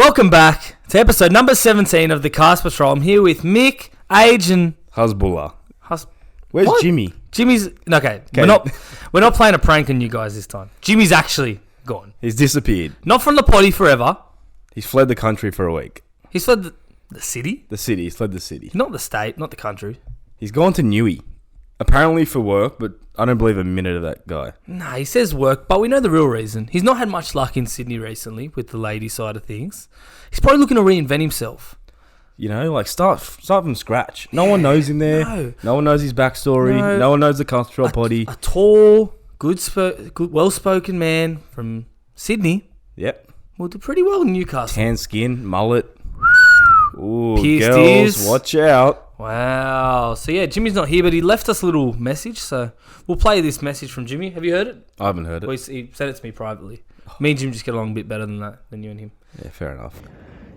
Welcome back to episode number 17 of the Cast Patrol. I'm here with Mick, Age, and Hezbollah. Where's What? Jimmy? Jimmy's okay. We're not playing a prank on you guys this time. Jimmy's actually gone. He's disappeared. Not from the potty forever. He's fled the country for a week. He's fled the city. The city. He's fled the city. Not the state. Not the country. He's gone to Newey. Apparently for work, but I don't believe a minute of that guy. Nah, he says work, but we know the real reason. He's not had much luck in Sydney recently with the lady side of things. He's probably looking to reinvent himself. You know, like start from scratch. No one knows him there. No one knows his backstory. No one knows the cultural potty. A tall, good, well-spoken man from Sydney. Yep. Will do pretty well in Newcastle. Tan skin, mullet. Ooh, Pierced girls, ears. watch out. Wow. So, yeah, Jimmy's not here, but he left us a little message. So, we'll play this message from Jimmy. Have you heard it? I haven't heard it. Well, he sent it to me privately. Me and Jim just get along a bit better than that, than you and him. Yeah, fair enough.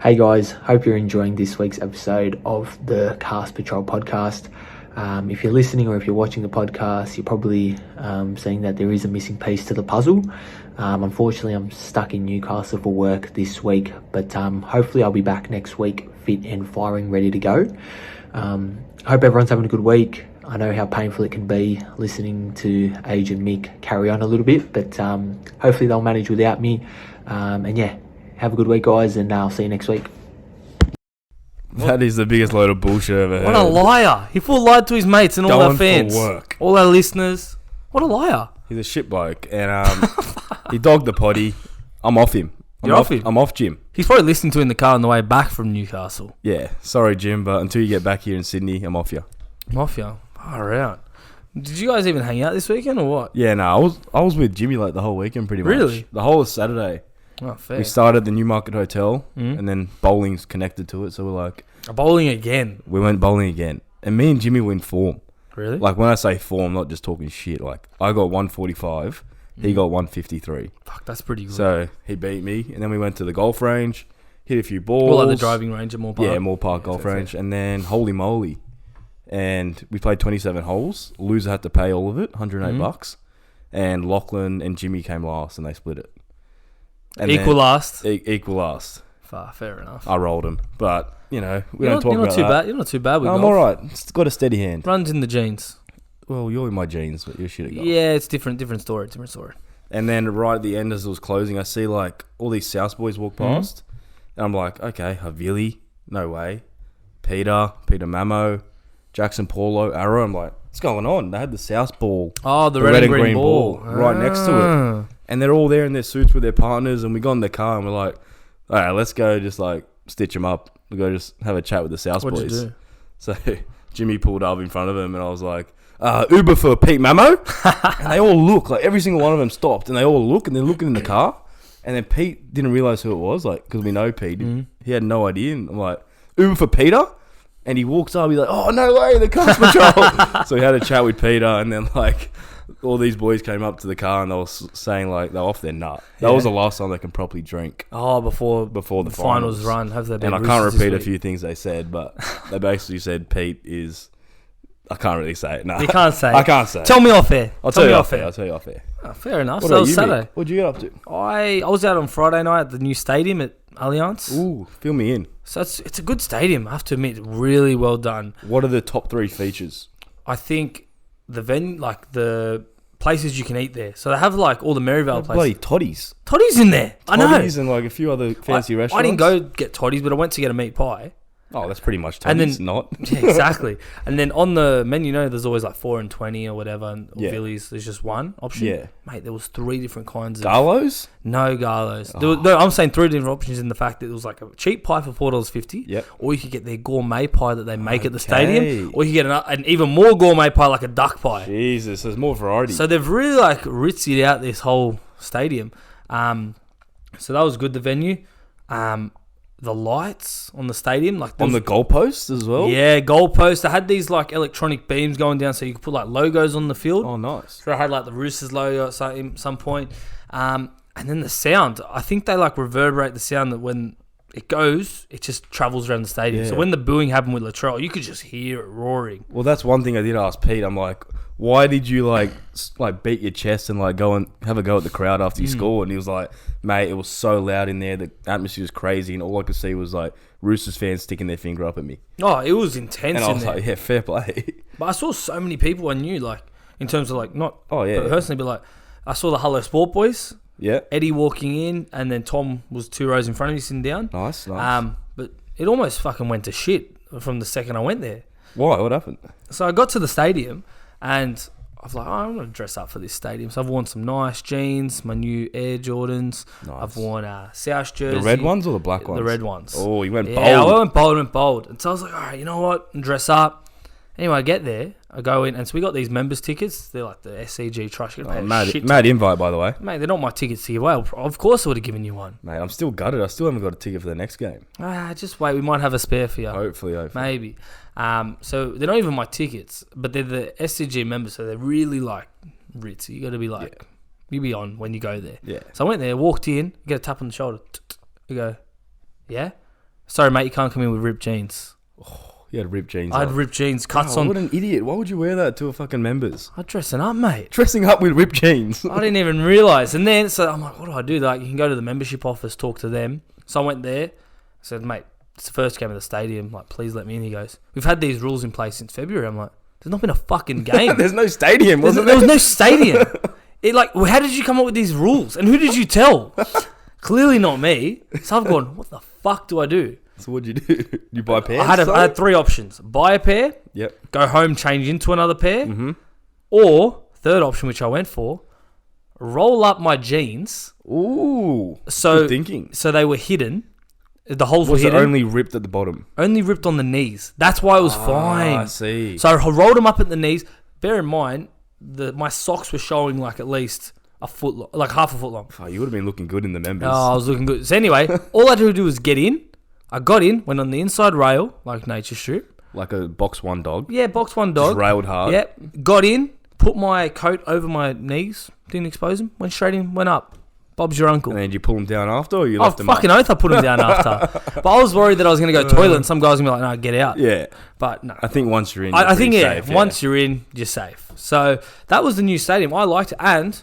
Hey guys, hope you're enjoying this week's episode of the Cast Patrol podcast. If you're listening or if you're watching the podcast, you're probably seeing that there is a missing piece to the puzzle. Unfortunately, I'm stuck in Newcastle for work this week, but hopefully I'll be back next week fit and firing, ready to go. Hope everyone's having a good week. I know how painful it can be listening to Age and Mick carry on a little bit, but hopefully they'll manage without me. And yeah, have a good week, guys, and I'll see you next week. That is the biggest load of bullshit I've ever heard. What a liar. He full lied to his mates and all our fans. For work. All our listeners. What a liar. He's a shit bloke, and he dogged the potty. I'm off him. You're off him? I'm off Jim. He's probably listening to it in the car on the way back from Newcastle. Yeah, sorry, Jim, but until you get back here in Sydney, I'm off you. Mafia. Far out. Did you guys even hang out this weekend or what? Yeah, no, I was with Jimmy like the whole weekend pretty much. Really? The whole of Saturday. Oh, fair. We started at the Newmarket Hotel, and then bowling's connected to it, so we're like... Bowling again? We went bowling again. And me and Jimmy were in form. Really? Like, when I say form, I'm not just talking shit. Like, I got 145, he got 153. Fuck, that's pretty good. So, he beat me, and then we went to the golf range, hit a few balls. Well, like the driving range at Moore Park. Yeah, Moore Park Golf Range. And then, holy moly. And we played 27 holes. Loser had to pay all of it, $108. And Lachlan and Jimmy came last, and they split it. And equal last? Equal last. Fair enough. I rolled him. But, you know, we You're don't talk not about too that. bad. You're not too bad with golf. I'm all right. It's got a steady hand. Runs in the genes. Well, you're in my jeans, but you're shit at golf. Yeah, it's different story. And then right at the end as it was closing, I see like all these South boys walk past. And I'm like, okay, Havili, no way. Peter Mamo, Jackson Paulo, Arrow. I'm like, what's going on? They had the South ball. Oh, the red and green ball. Right next to it. And they're all there in their suits with their partners. And we got in the car and we're like, all right, let's go just like stitch them up. We'll go just have a chat with the South What'd boys. you do? So Jimmy pulled up in front of him and I was like, Uber for Pete Mamo. And they all look, like every single one of them stopped and they all look and they're looking in the car. And then Pete didn't realise who it was, like, because we know Pete. He had no idea. And I'm like, Uber for Peter? And he walks up, he's like, oh, no way, the Cast Patrol. So we had a chat with Peter and then, like, all these boys came up to the car and they were saying, like, they're off their nut. That was the last time they can properly drink. Oh, before the finals run. Have they been and I can't repeat a week? few things they said, but they basically said Pete is... I can't really say it. No, you can't say it. I can't say it. Tell me off air. I'll tell you off air. I'll tell you off air. Oh, fair enough. What So that about was you, Saturday. Mick? What'd you get up to? I was out on Friday night at the new stadium at Allianz. Ooh, fill me in. So it's a good stadium, I have to admit. Really well done. What are the top 3 features? I think the venue, like the places you can eat there. So they have like all the Maryvale places. Bloody toddies. Toddies in there. I know. Toddies and like a few other fancy restaurants. I didn't go get toddies, but I went to get a meat pie. Oh, that's pretty much toddies, not. Yeah, exactly. And then on the menu, there's always like 4 and 20 or whatever. And Billy's, there's just one option. Yeah. Mate, there was 3 different kinds of... Garlos? No Garlos. No, I'm saying 3 different options in the fact that it was like a cheap pie for $4.50. Yep. Or you could get their gourmet pie that they make at the stadium. Or you could get an even more gourmet pie like a duck pie. Jesus, there's more variety. So they've really like ritzied out this whole stadium. So that was good, the venue. The lights on the stadium, like on the goalposts as well. Yeah, goalposts. They had these like electronic beams going down, so you could put like logos on the field. Oh, nice. So I had like the Roosters logo at some point, and then the sound. I think they like reverberate the sound that when it goes, it just travels around the stadium. Yeah. So when the booing happened with Latrell, you could just hear it roaring. Well, that's one thing I did ask Pete. I'm like, why did you like beat your chest and like go and have a go at the crowd after you scored? And he was like, mate, it was so loud in there. The atmosphere was crazy, and all I could see was like Roosters fans sticking their finger up at me. Oh, it was intense. And I was in there. like, yeah, fair play. But I saw so many people I knew, like in terms of like not personally, but like I saw the Hello Sport boys. Yeah. Eddie walking in, and then Tom was 2 rows in front of me sitting down. Nice. But it almost fucking went to shit from the second I went there. Why? What happened? So I got to the stadium, and I was like, I'm going to dress up for this stadium. So I've worn some nice jeans, my new Air Jordans. Nice. I've worn a South jersey. The red ones or the black ones? The red ones. Oh, you went bold. Yeah, I went bold. And so I was like, all right, you know what? Dress up. Anyway, I get there. I go in, and so we got these members tickets. They're like the SCG Trust. Mad invite, by the way. Mate, they're not my tickets to give away. Of course I would have given you one. Mate, I'm still gutted. I still haven't got a ticket for the next game. Just wait. We might have a spare for you. Hopefully. Maybe. So they're not even my tickets, but they're the SCG members, so they're really like ritzy. You got to be like, you be on when you go there. Yeah. So I went there, walked in, get a tap on the shoulder. You go, yeah? Sorry, mate, you can't come in with ripped jeans. You had ripped jeans. I had ripped jeans, cuts on. What an idiot. Why would you wear that to a fucking members? I'm dressing up, mate. Dressing up with ripped jeans. I didn't even realise. And then, so I'm like, what do I do? Like, you can go to the membership office, talk to them. So I went there. I said, mate, it's the first game of the stadium. Like, please let me in. He goes, we've had these rules in place since February. I'm like, there's not been a fucking game. There's no stadium, wasn't there? There was no stadium. How did you come up with these rules? And who did you tell? Clearly not me. So I've gone, what the fuck do I do? So what'd you do? You buy pairs? I had 3 options. Buy a pair. Yep. Go home, change into another pair. Mm-hmm. Or, third option, which I went for, roll up my jeans. Ooh. Good thinking. So they were hidden. The holes were Was it hidden. only ripped at the bottom? Only ripped on the knees. That's why it was fine. I see. So I rolled them up at the knees. Bear in mind, my socks were showing like at least a foot long, like half a foot long. Oh, you would have been looking good in the members. Oh, I was looking good. So anyway, all I had to do was get in. I got in, went on the inside rail, like nature strip. Like a box 1 dog. Yeah, box 1 dog. Just railed hard. Yep. Got in, put my coat over my knees, didn't expose them, went straight in, went up. Bob's your uncle. And then did you pull them down after, or you left them fucking up? oath I put them down after. But I was worried that I was going to go toilet and some guys were going to be like, no, get out. Yeah. But no. I think once you're in, I think, safe, once you're in, you're safe. So that was the new stadium. I liked it. And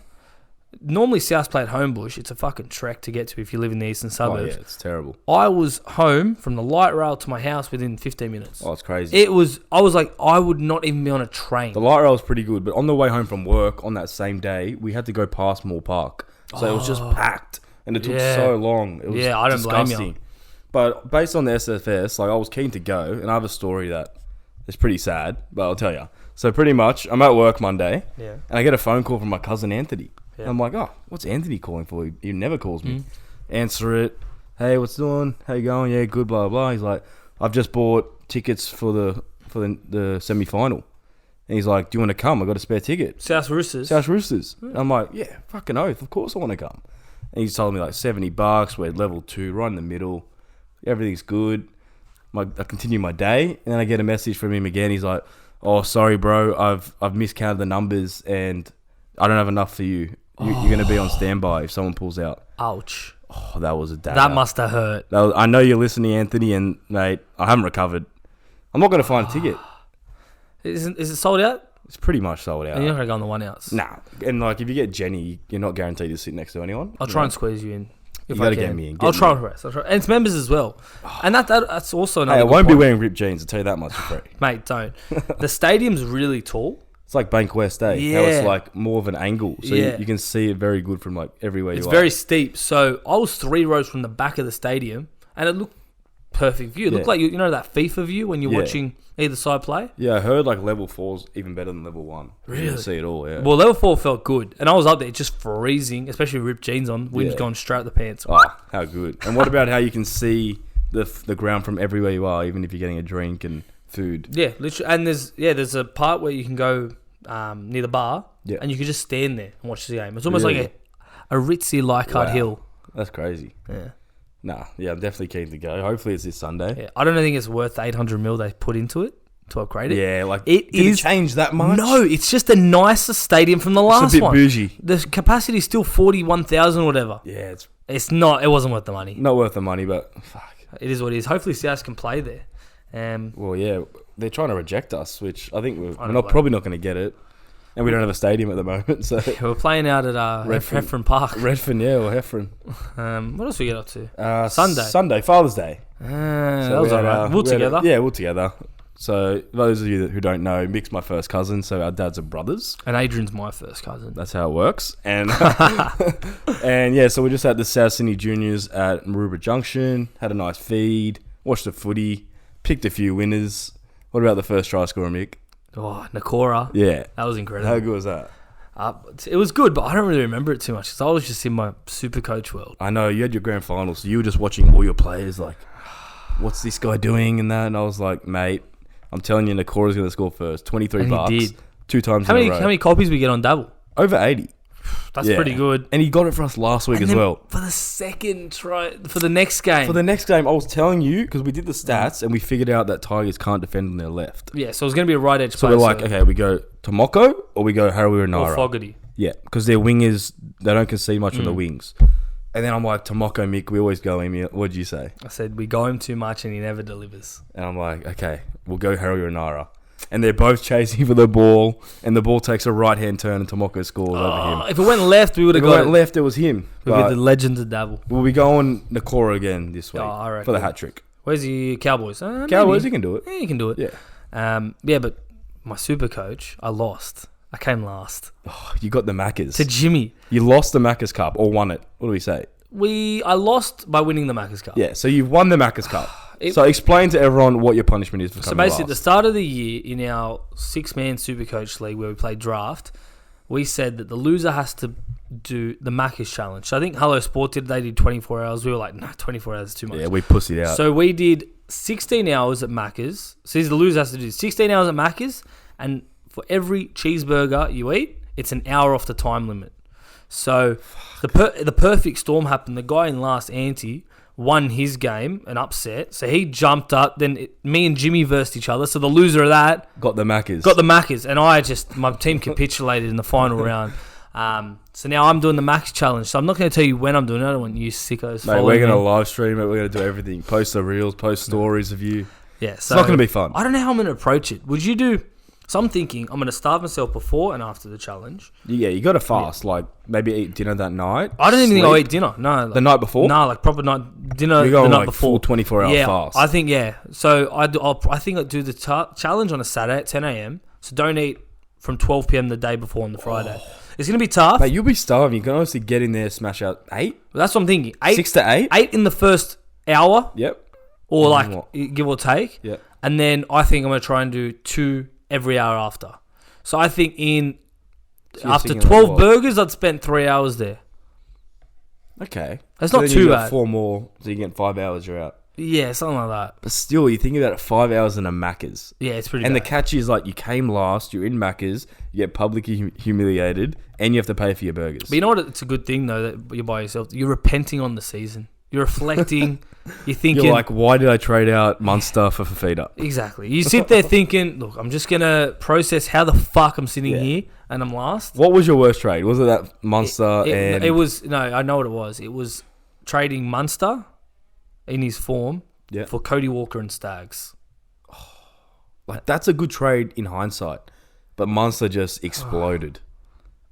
normally South play at Homebush. It's a fucking trek to get to if you live in the eastern suburbs. Oh, yeah, it's terrible. I was home from the light rail to my house within 15 minutes. Oh, it's crazy. I was like, I would not even be on a train. The light rail was pretty good, but on the way home from work on that same day, we had to go past Moore Park. So it was just packed. And it took so long. It was I don't blame disgusting. you. But based on the SFS, like I was keen to go, and I have a story that is pretty sad, but I'll tell you. So pretty much, I'm at work Monday, and I get a phone call from my cousin Anthony. Yeah. And I'm like, oh, what's Anthony calling for? He never calls me. Answer it. Hey, what's doing? How you going? Yeah, good, blah, blah. He's like, I've just bought tickets for the semi-final. And he's like, do you want to come? I got a spare ticket. South Roosters. And I'm like, yeah, fucking oath. Of course I want to come. And he's told me like $70. We're level 2, right in the middle. Everything's good. I continue my day, and then I get a message from him again. He's like, "Oh, sorry, bro. I've miscounted the numbers, and I don't have enough for you. You're going to be on standby if someone pulls out." Ouch. Oh, that was a dagger. That must have hurt. I know you're listening, Anthony, and mate, I haven't recovered. I'm not going to find a ticket. Is it sold out? It's pretty much sold out. And you're not going to go on the 1 outs? Nah. And like, if you get Jenny, you're not guaranteed to sit next to anyone. I'll try and squeeze you in. You got to get me in. I'll try my best. And it's members as well. And that's also another Hey, I good won't point. be wearing ripped jeans, I'll tell you that much for free. Mate, don't. The stadium's really tall. It's like Bank West, eh? Yeah. How it's like more of an angle. So Yeah. you can see it very good from like everywhere you are. It's very steep. So I was 3 rows from the back of the stadium, and it looked perfect view. It looked like, you know that FIFA view when you're watching either side play? Yeah, I heard like level 4's even better than level 1. Really? You can see it all, yeah. Well, level 4 felt good. And I was up there just freezing, especially with ripped jeans on. Wind's going straight up the pants. Oh, how good. And what about how you can see the ground from everywhere you are, even if you're getting a drink and food? Yeah, literally. And there's a part where you can go near the bar, and you can just stand there and watch the game. It's almost like a ritzy Leichhardt Hill. That's crazy. Yeah. Nah, yeah, I'm definitely keen to go. Hopefully it's this Sunday. Yeah, I don't think it's worth the 800 mil they put into it to upgrade it. Yeah, like it did it change that much? No, it's just a nicer stadium from the last one. It's a bit bougie. The capacity is still 41,000 or whatever. Yeah, it's not. It wasn't worth the money. Not worth the money, but fuck. It is what it is. Hopefully South can play there. Well, yeah, they're trying to reject us, which I think we're probably not going to get it. And we don't have a stadium at the moment, so We're playing out at Heffron Park. Redfern, yeah, or Heffron. What else we get up to? Sunday, Father's Day. That was alright. We're together. We're together. So those of you who don't know, Mick's my first cousin, so our dads are brothers. And Adrian's my first cousin. That's how it works. And and yeah, so we're just at the South Sydney Juniors at Maroubra Junction. Had a nice feed. Watched the footy. Picked a few winners. What about the first try scorer, Mick? Oh, Nakora. Yeah. That was incredible. How good was that? It was good, but I don't really remember it too much because I was just in my super coach world. I know, you had your grand final, so you were just watching all your players like, what's this guy doing and that? And I was like, mate, I'm telling you, Nakora's going to score first. 23 and bucks. He did. 2 times how in many, a row. How many copies we get on Dabble? Over 80. That's pretty good. And he got it for us last week and as then well. For the second try, for the next game. For the next game, I was telling you, because we did the stats and we figured out that Tigers can't defend on their left. Yeah, so it was going to be a right edge So play. we're like, okay, we go Tomoko or we go Harawira or Naira. Fogarty. Yeah, because their wingers, they don't concede much on the wings. And then I'm like, Tomoko, Mick, we always go him. What'd you say? I said, we go him too much and he never delivers. And I'm like, okay, we'll go Harawira Naira. And they're both chasing for the ball, and the ball takes a right-hand turn, and Tomoko scores over him. If it went left, we would have If it got went left, it was him. We'd be the legend of Dabble. We'll be going Nakora again this week I reckon. for the hat-trick. Where's the Cowboys? Cowboys, you can do it. Yeah, you can do it. Yeah. Yeah, but my super coach, I lost. I came last. Oh, you got the Maccas. To Jimmy. You lost the Maccas Cup, or won it. What do we say? I lost by winning the Maccas Cup. Yeah, so you've won the Maccas Cup. So explain to everyone what your punishment is for coming basically, last. at the start of the year, in our 6-man Supercoach League where we played draft, we said that the loser has to do the Maccas Challenge. So I think Hello Sport they did 24 hours. We were like, nah, 24 hours is too much. Yeah, we pussied out. So we did 16 hours at Maccas. So the loser has to do 16 hours at Maccas, and for every cheeseburger you eat, it's an hour off the time limit. So the perfect storm happened. The guy in last ante won his game, an upset. So he jumped up. Then me and Jimmy versed each other. So the loser of that got the Maccas. And my team capitulated in the final round. So now I'm doing the Max Challenge. So I'm not going to tell you when I'm doing it. I don't want you sickos Mate, we're going to live stream it. We're going to do everything. Post the reels, post stories of you. Yeah, so it's not going to be fun. I don't know how I'm going to approach it. Would you do... So I'm thinking I'm going to starve myself before and after the challenge. Yeah, you got to fast. Yeah. Like, maybe eat dinner that night. I don't even think I'll eat dinner. No. Like, the night before? No, like proper dinner You're going the night like before. Full 24-hour fast. I think, yeah. So I think I'll do the challenge on a Saturday at 10 a.m. So don't eat from 12 p.m. the day before on the Friday. It's going to be tough. Mate, you'll be starving. You can honestly get in there, smash out 8. Well, that's what I'm thinking. 6 to 8? 8 in the first hour. Yep. Or like, give or take. Yep. And then I think I'm going to try and do 2 every hour after. So I think after 12 like burgers, I'd spend 3 hours there. Okay. That's so not then too you bad. got 4 more, so you get 5 hours, you're out. Yeah, something like that. But still, you think about it, 5 hours in a Macca's. Yeah, it's pretty And bad. the catch is like you came last, you're in Macca's, you get publicly humiliated, and you have to pay for your burgers. But you know what? It's a good thing, though, that you're by yourself. You're repenting on the season. You're reflecting. You're thinking... You're like, why did I trade out Munster for Fafita? Exactly. You sit there thinking, look, I'm just going to process how the fuck I'm sitting here and I'm last. What was your worst trade? Was it that Munster and... It was... No, I know what it was. It was trading Munster in his form for Cody Walker and Stags. Like, that's a good trade in hindsight. But Munster just exploded.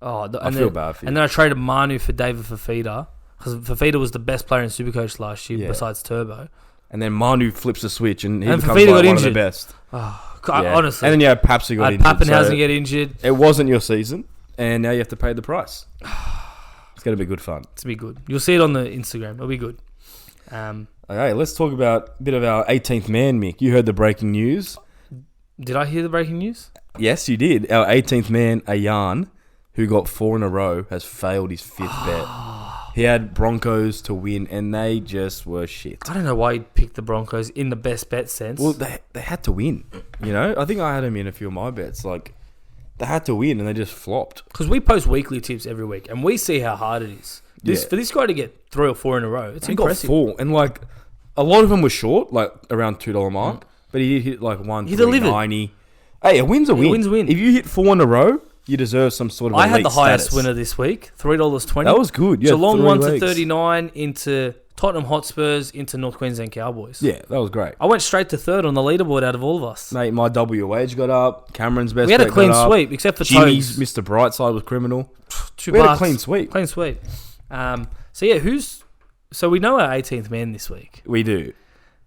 I feel bad for you. And then I traded Manu for David Fafita. Because Fafita was the best player in Supercoach last year besides Turbo. And then Manu flips a switch and he becomes Fafita like got one injured. of the best. Honestly. And then you had Paps who got injured. Pappenhausen get injured. It wasn't your season. And now you have to pay the price. It's going to be good fun. It's going to be good. You'll see it on the Instagram. It'll be good. Okay, let's talk about a bit of our 18th man, Mick. You heard the breaking news. Did I hear the breaking news? Yes, you did. Our 18th man, Ayan, who got 4 in a row, has failed his 5th bet. He had Broncos to win, and they just were shit. I don't know why he picked the Broncos in the best bet sense. Well, they had to win. You know, I think I had him in a few of my bets. Like, they had to win, and they just flopped. Because we post weekly tips every week, and we see how hard it is. For this guy to get 3 or 4 in a row, it's impressive. He got 4, and like a lot of them were short, like around $2 mark. But he did hit like 1.90. Hey, a win's a win. Win's a win. If you hit 4 in a row, you deserve some sort of elite I had the highest status. winner this week, $3.20. That was good. Geelong won to legs. 39 into Tottenham Hotspurs into North Queensland Cowboys. Yeah, that was great. I went straight to third on the leaderboard out of all of us. Mate, my WH got up. Cameron's best We had a bet clean got up. sweep, except for Jimmy's Toes. Mr. Brightside was criminal. Two We had a bucks. clean sweep. Clean sweep. So yeah, so we know our 18th man this week. We do.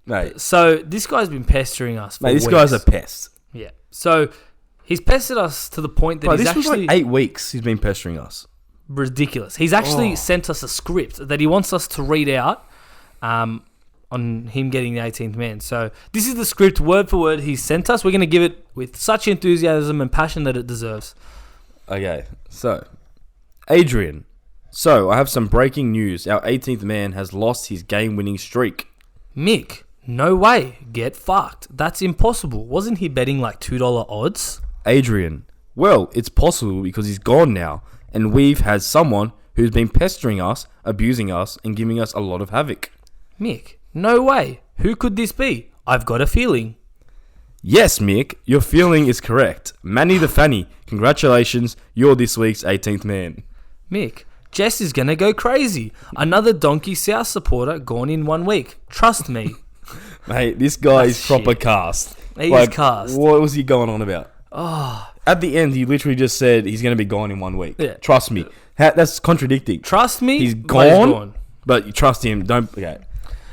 Mate, So this guy's been pestering us for this weeks. guy's a pest. Yeah. So he's pestered us to the point that Bro, he's this was actually like 8 weeks he's been pestering us. ridiculous. He's actually sent us a script that he wants us to read out on him getting the 18th man. So this is the script word for word he sent us. We're going to give it with such enthusiasm and passion that it deserves. Okay, so Adrian. So I have some breaking news. Our 18th man has lost his game-winning streak. Mick, no way. Get fucked. That's impossible. Wasn't he betting like $2 odds? Adrian. Well, it's possible because he's gone now, and we've had someone who's been pestering us, abusing us, and giving us a lot of havoc. Mick, no way. Who could this be? I've got a feeling. Yes, Mick, your feeling is correct. Manny the Fanny, congratulations, you're this week's 18th man. Mick, Jess is going to go crazy. Another Donkey South supporter gone in 1 week. Trust me. Mate, this guy That's is proper shit. cast. He is cast. What was he going on about? At the end, he literally just said he's going to be gone in 1 week. Yeah. Trust me. That's contradicting. Trust me. He's but gone, but you trust him. Don't. Okay.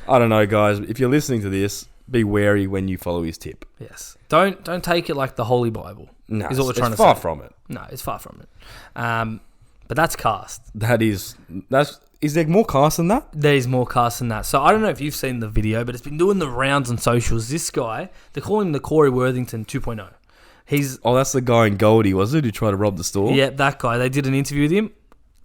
I don't know, guys. If you're listening to this, be wary when you follow his tip. Yes. Don't take it like the Holy Bible. No, is what we're trying to far say. from it. No, it's far from it. But that's cast. Is there more cast than that? There is more cast than that. So I don't know if you've seen the video, but it's been doing the rounds on socials. This guy, they call him the Corey Worthington 2.0. That's the guy in Goldie, was it, who tried to rob the store? Yeah, that guy. They did an interview with him.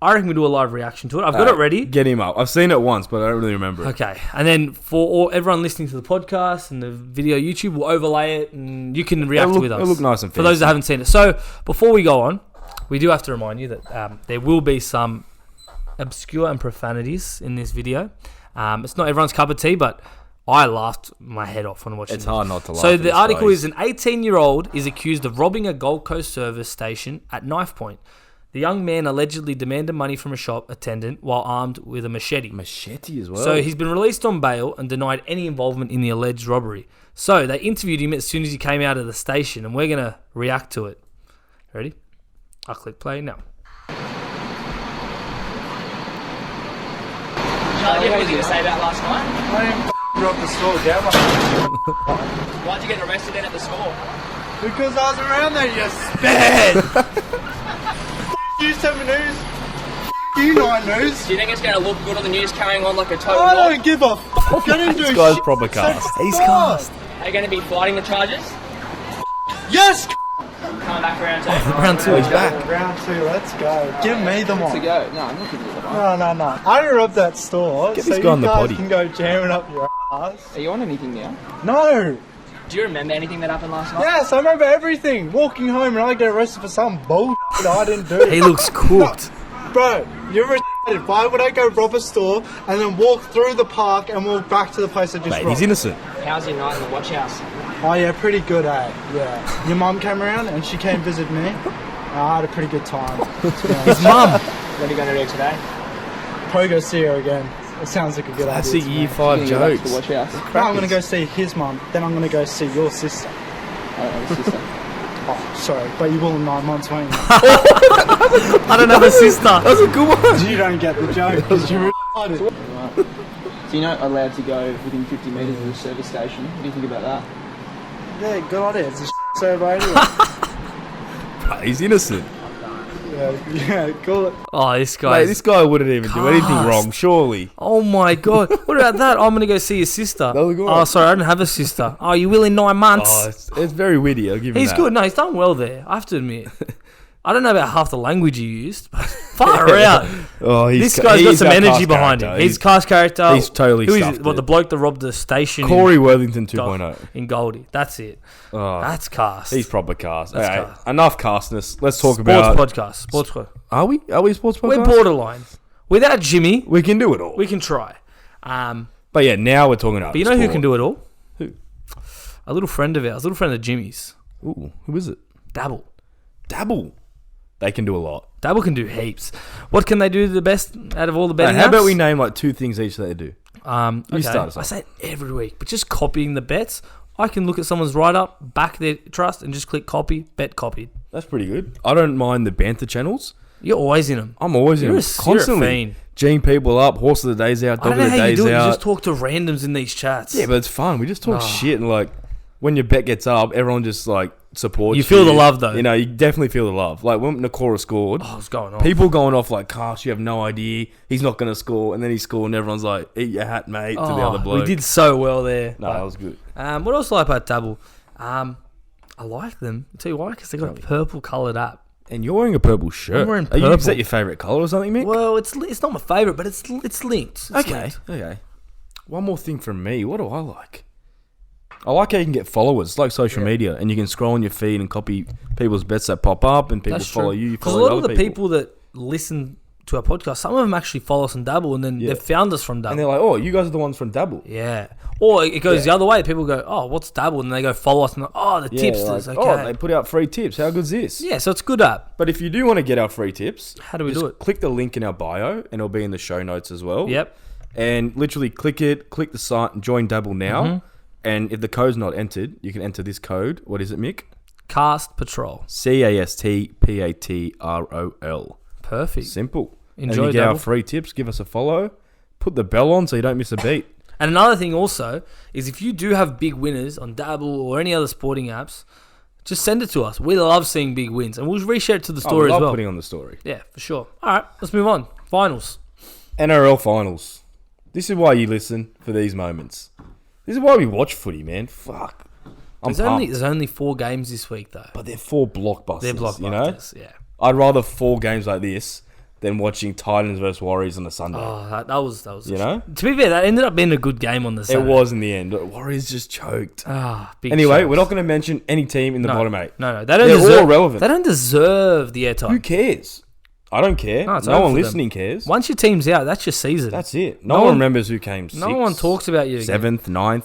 I reckon we do a live reaction to it. I've got it ready. Get him up. I've seen it once, but I don't really remember it. Okay, and then for everyone listening to the podcast and the video YouTube, we'll overlay it and you can react with us. It'll look nice and for those that haven't seen it. So before we go on, we do have to remind you that there will be some obscure and profanities in this video. It's not everyone's cup of tea, but I laughed my head off when watching it. It's hard not to laugh. So the article is an 18-year-old is accused of robbing a Gold Coast service station at knife point. The young man allegedly demanded money from a shop attendant while armed with a machete. Machete as well. So he's been released on bail and denied any involvement in the alleged robbery. So they interviewed him as soon as he came out of the station, and we're going to react to it. Ready? I'll click play now. Charlie, what did you say about last night? I didn't rob the store, damn it. Why'd you get arrested then at the store? Because I was around there, you sped! You 7 News. You 9 News. Do you think it's going to look good on the news carrying on like a total I knob? don't give a f***. I didn't do This guy's shit. proper cast. He's cast. Are you going to be fighting the charges? Yes! Coming back around to Round two. He's back. Round 2, let's go. Give me the one. go. No, I'm not giving you the one. No. I didn't rob that store. Get so this guy on you the guys potty. can go jamming up your ass. Are you on anything now? No. Do you remember anything that happened last night? Yes, I remember everything. Walking home and I get arrested for some bullshit I didn't do. He looks cooked. Bro, you're retarded. Why would I go rob a store and then walk through the park and walk back to the place I just Mate, robbed? he's innocent. How's your night in the watch house? Oh yeah, pretty good, eh? Yeah. Your mum came around and she came visit me. I had a pretty good time. His mum. What are you going to do today? Probably go see her again. It sounds like a good That's idea. a to year me. 5 You're gonna go back to jokes. the watch house? No, I'm going to go see his mum. Then I'm going to go see your sister. I don't know, sister. Oh, sorry, but you will in 9 months, won't you? I don't have a sister. That's a good one. You don't get the joke because you're retarded. Right. So you're not allowed to go within 50 metres of the service station. What do you think about that? Yeah, good idea. It's a servo anyway. He's innocent. Yeah, cool it. Oh, this guy. Mate, this guy wouldn't even do anything Cast. wrong, surely. Oh my god. What about that? I'm going to go see his sister. That was good. Oh, sorry, I don't have a sister. Oh, you will in 9 months. Oh, it's very witty, I'll give him He's that. good. No, he's done well there. I have to admit. I don't know about half the language he used, but far out. Oh, This guy's got some energy behind him. He's cast character. he's totally Who is stuffed it? What, it. the bloke that robbed the station Corey Worthington 2.0. in Goldie. That's it. Oh, That's cast. he's proper cast. That's Alright, cast. enough castness. Let's talk Sports about... podcast. Sports podcast. Are we a sports podcast? We're borderline. Without Jimmy, We can do it all. we can try. But But yeah, now we're talking about you know who can do it all? Who? A little friend of ours. A little friend of Jimmy's. Ooh, who is it? Dabble. Dabble. They can do a lot. Dabble can do heaps. What can they do the best out of all the betting How about apps? we name like 2 things each that they do? Okay. start us I off. say it every week, but just copying the bets. I can look at someone's write-up, back their trust, and just click copy, bet copied. That's pretty good. I don't mind the banter channels. You're always in them. I'm always in You're them. a Constantly. fiend. G'ing people up, horse of the day's out, I dog don't know of the how you day's do it. You out. just talk to randoms in these chats. Yeah, but it's fun. We just talk Oh. shit and like when your bet gets up, everyone just like supports you. You feel the love, though. You know, you definitely feel the love. Like when Nakora scored, Oh, what's going on? people going off like, "Gosh, you have no idea. He's not going to score." And then he scored and everyone's like, "Eat your hat, mate," to the other bloke. We did so well there. No, that was good. What else do I like about Dabble? I like them. I'll tell you why, because they got a purple coloured app. And you're wearing a purple shirt. I'm wearing Is purple. that your favourite colour or something, Mick? Well, it's not my favourite, but it's linked. It's linked. Okay. One more thing from me. What do I like? I like how you can get followers. It's like social media, and you can scroll on your feed and copy people's bets that pop up, and people That's follow true. you. Because Follow a lot of other the people that listen to our podcast, some of them actually follow us on Dabble, and then they've found us from Dabble. and they're like, "Oh, you guys are the ones from Dabble." Yeah. Or it goes the other way. People go, "Oh, what's Dabble?" And they go follow us, and they're, "Oh, the tipsters." like, Okay. Oh, they put out free tips. How good's this? Yeah, so it's a good app. But if you do want to get our free tips, How do we just do it? click the link in our bio, and it'll be in the show notes as well. Yep. And literally click it, click the site, and join Dabble now. Mm-hmm. And if the code's not entered, you can enter this code. What is it, Mick? Cast Patrol. CASTPATROL. Perfect. Simple. Enjoy and you get our Dabble. free tips. Give us a follow. Put the bell on so you don't miss a beat. And another thing also is if you do have big winners on Dabble or any other sporting apps, just send it to us. We love seeing big wins, and we'll reshare it to the story we as love well. putting on the story. Yeah, for sure. All right, let's move on. Finals. NRL Finals. This is why you listen for these moments. This is why we watch footy, man. Fuck. I'm pumped. There's only 4 games this week though. But they're 4 blockbusters. They're blockbusters. You know? Yeah. I'd rather 4 games like this than watching Titans versus Warriors on a Sunday. Oh, that was. You know? To be fair, that ended up being a good game on the It Saturday. was in the end. Warriors just choked. Big Anyway, shows. we're not going to mention any team in the bottom 8. No, they don't They're deserve. all relevant. They don't deserve the airtime. Who cares? I don't care. No, it's No over one for them. listening cares. Once your team's out, that's your season. That's it. No No one one- remembers who came 6th. No one talks about you. 7th, 9th.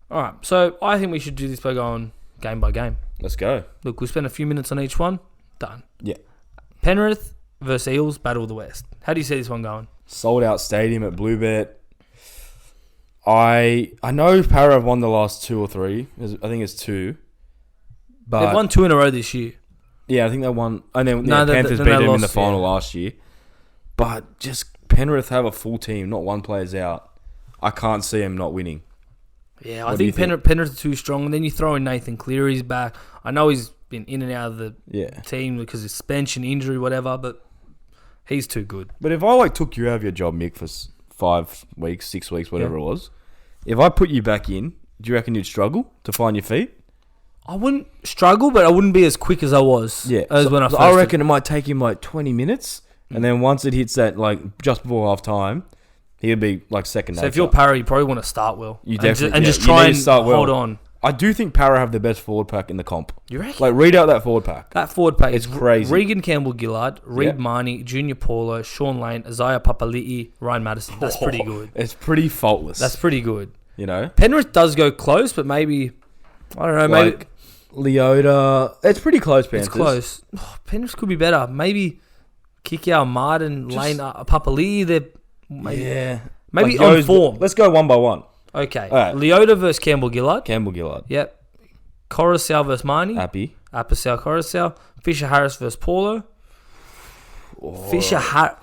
All right, so I think we should do this by going game by game. Let's go. Look, we'll spend a few minutes on each one. Done. Yeah. Penrith versus Eels, Battle of the West. How do you see this one going? Sold out stadium at Bluebet. I know Para have won the last 2 or 3. I think it's 2. But They've won 2 in a row this year. yeah, I think they won. And then No, they- Panthers then beat they them in the lost, final yeah. last year. But just Penrith have a full team, not one player's out. I can't see them not winning. Yeah, What I do you think Penrith are too strong. And then you throw in Nathan Cleary's back. I know he's been in and out of the Yeah. team because of suspension, injury, whatever, but he's too good. But if I took you out of your job, Mick, for 5 weeks, 6 weeks, whatever it was, if I put you back in, do you reckon you'd struggle to find your feet? I wouldn't struggle, but I wouldn't be as quick as I was. Yeah. As when I So first I reckon it might take him 20 minutes, and then once it hits that just before half time, he'd be second So nature. if you're Parry, you probably want to start well. You And definitely and just you try need and to start well. hold on. I do think Para have the best forward pack in the comp. You reckon? Read out that forward pack. That forward pack It's is crazy. Regan Campbell-Gillard, Reed Yeah. Marnie, Junior Paulo, Sean Lane, Isaiah Papali'i, Ryan Madison. That's pretty good. It's pretty faultless. That's pretty good. You know? Penrith does go close, but maybe, I don't know, maybe Leota. It's pretty close, Panthers. it's close. Oh, Penrith could be better. Maybe Kikau, Martin, Lane, Papali'i. They're maybe, Yeah. maybe Like on Yo's- form. Let's go one by one. Okay. All right. Leota versus Campbell-Gillard. Campbell-Gillard. Yep. Coruscant versus Marnie. Happy. Apicel Coruscant. Fisher-Harris versus Paulo. Fisher-Harris.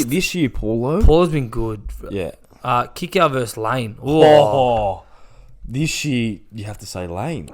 This year, Paulo. Paulo's been good. Yeah. Kikau versus Lane. Oh. This year, you have to say Lane.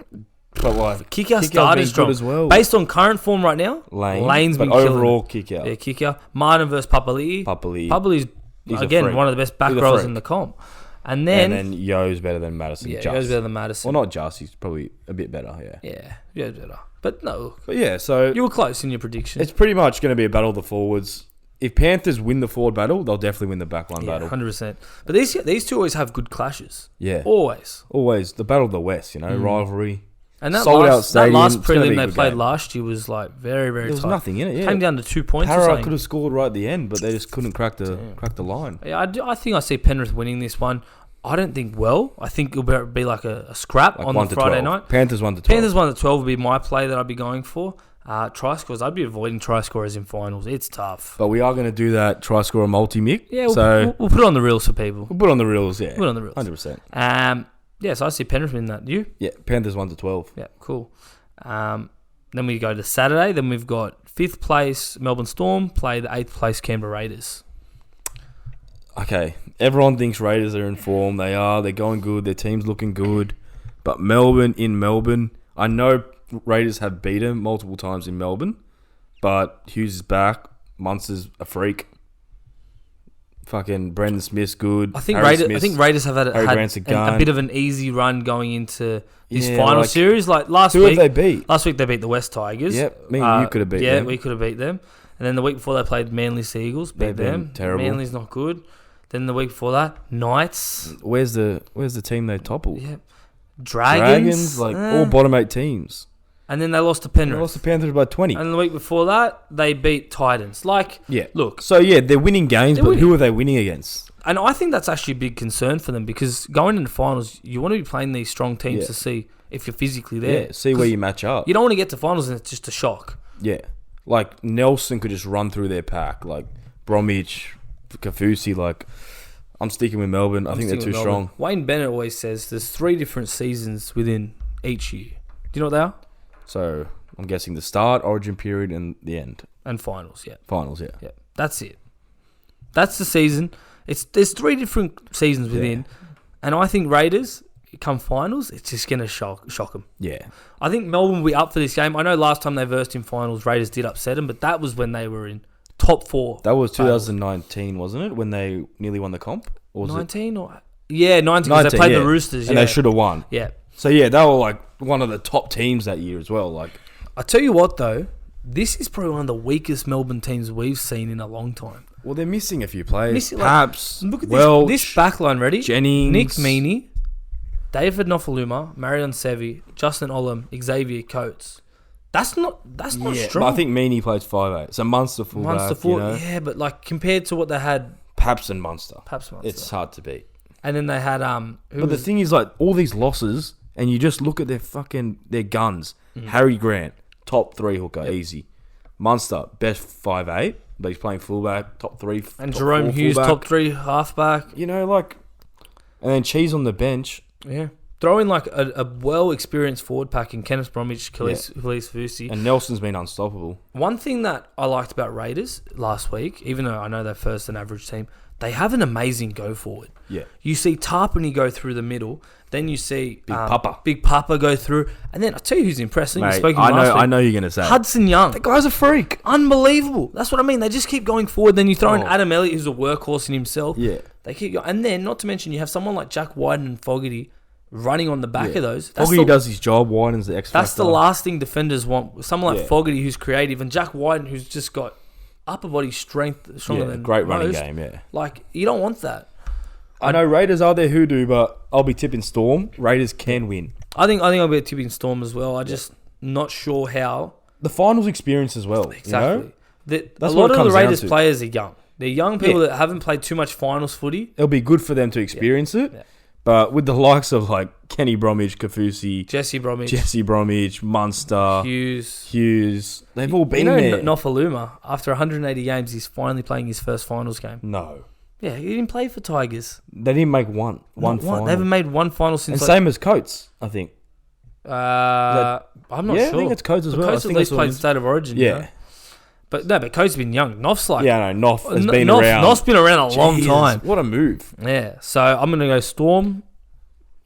But Kikau Kikau's started been strong good as well. Based on current form right now, Lane's but been killing overall it. kick out. Yeah, Kikau. Martin versus Papali'i. Papali'i. Papali'i's He's a again freak. one of the best back He's a rows freak. in the comp. And then Yo's better than Madison. yeah, he just. goes better than Madison. Well, not just. He's probably a bit better, yeah. Yeah, Yo's better. But no, But yeah, so you were close in your prediction. it's pretty much going to be a battle of the forwards. If Panthers win the forward battle, they'll definitely win the backline battle. 100%. But these two always have good clashes. Yeah. Always. Always the battle of the West, rivalry. And that Sold out last stadium, that last it's gonna be prelim a they good played game. last year was very, very There was tight. nothing in it, yeah. Came down to 2 points or Para something. could have scored right at the end, but they just couldn't crack the line. Yeah, I think I see Penrith winning this one. I don't think I think it'll be like a scrap Like on 1 the to Friday 12. night. Panthers 1 to 12. Panthers 1 to 12 would be my play that I'd be going for. Try scores. I'd be avoiding try scorers in finals. It's tough. But we are going to do that try scorer multi, Mick. Yeah, so we'll put it on the reels for people. we'll put it on the reels, yeah. Put it on the reels. 100%. Yeah, so I see Penrith in that. You? Yeah, Panthers 1-12. Yeah, cool. Then we go to Saturday. Then we've got 5th place Melbourne Storm play the 8th place Canberra Raiders. Okay, everyone thinks Raiders are in form. They are. They're going good. Their team's looking good. But Melbourne in Melbourne, I know Raiders have beat them multiple times in Melbourne, but Hughes is back. Munster's a freak. Fucking Brendan Smith's good. I think Raiders have had a bit of an easy run going into this final series. Like last who week, have they beat? Last week they beat the West Tigers. Yep, me and you could have beat them. Yeah, we could have beat them. And then the week before they played Manly Seagulls, beat them. Terrible. Manly's not good. Then the week before that, Knights. Where's the team they toppled? Yeah, Dragons, like all bottom 8 teams. And then they lost to Penrith. They lost to Panthers by 20. And the week before that, they beat Titans. Look. So, yeah, they're winning games, but who are they winning against? And I think that's actually a big concern for them because going into finals, you want to be playing these strong teams to see if you're physically there. Yeah, see where you match up. You don't want to get to finals and it's just a shock. Yeah. Like, Nelson could just run through their pack. Like, Bromwich, Kafusi, like... I'm sticking with Melbourne. I think they're too strong. Wayne Bennett always says there's 3 different seasons within each year. Do you know what they are? So, I'm guessing the start, origin period, and the end. And finals, yeah. Finals, yeah. Yeah, that's it. That's the season. There's 3 different seasons within. And I think Raiders, come finals, it's just going to shock them. Yeah. I think Melbourne will be up for this game. I know last time they versed in finals, Raiders did upset them, but that was when they were in top 4. That was 2019, wasn't it? When they nearly won the comp? Or was 19 or... Yeah, 19 because they played the Roosters. And they should have won. Yeah. So, yeah, they were like one of the top teams that year as well. Like, I tell you what, though, this is probably one of the weakest Melbourne teams we've seen in a long time. Well, they're missing a few players. Paps, look at Welch, this backline, ready? Jennings. Nick Meaney, David Nofaluma, Marion Sevi, Justin Olam, Xavier Coates. That's not strong. But I think Meaney plays 5'8". So Munster fullback, yeah, but like compared to what they had... Paps and Munster. Munster. It's hard to beat. And then they had... the thing is, like, all these losses, and you just look at their guns. Harry Grant, top 3 hooker, easy. Munster, best 5'8", but he's playing fullback, top 3. And top Jerome 4 Hughes, fullback. top 3 halfback. You know, like... And then Cheese on the bench. Yeah. Throw in like a well-experienced forward pack in Kenneth Bromwich, Khalees Fusi. And Nelson's been unstoppable. One thing that I liked about Raiders last week, even though I know they're first and average team, they have an amazing go forward. Yeah. You see Tarpany go through the middle, then you see Big Papa go through, and then I'll tell you who's impressive. Mate, I know you're going to say Hudson Young. That guy's a freak. Unbelievable. That's what I mean. They just keep going forward. Then you throw in Adam Elliott, who's a workhorse in himself. Yeah. They keep going. And then, not to mention, you have someone like Jack Wyden and Fogarty running on the back of those. Fogarty does his job. Wyden's the X factor. That's the last thing defenders want. Someone like Fogarty who's creative, and Jack Wyden who's just got upper body strength stronger than great most. Running game, yeah. Like, you don't want that. I know Raiders are their hoodoo, but I'll be tipping Storm. Raiders can win. I think I'll be tipping Storm as well. I just not sure how. The finals experience as well. Exactly. You know? A lot of the Raiders players are young. They're young people that haven't played too much finals footy. It'll be good for them to experience it. Yeah. But with the likes of like Kenny Bromwich, Kafusi, Jesse Bromwich, Munster, Hughes, they've all been there. Nofaluma, after 180 games, he's finally playing his first finals game. No. Yeah, he didn't play for Tigers. They didn't make one final. They haven't made one final since. And same as Coates, I think. I'm not sure. I think it's Coates as well. Coates at least played State of Origin. Yeah. You know? But Coates has been young. Noff's like... Yeah, no, Noff has been around. Noff's been around a long time. What a move. Yeah, so I'm going to go Storm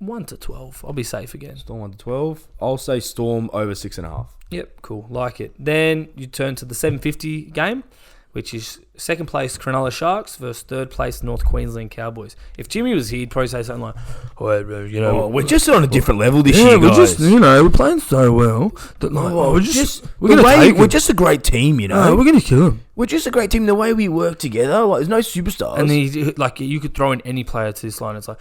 1-12. I'll be safe again. Storm 1-12. I'll say Storm over 6.5. Yep, cool. Like it. Then you turn to the 7:50 game, which is second place Cronulla Sharks versus third place North Queensland Cowboys. If Jimmy was here, he'd probably say something like, we're just on a different level this year, guys. We're playing so well that we're just a great team, you know. We're going to kill them. We're just a great team. The way we work together, like there's no superstars. And you could throw in any player to this line. It's like,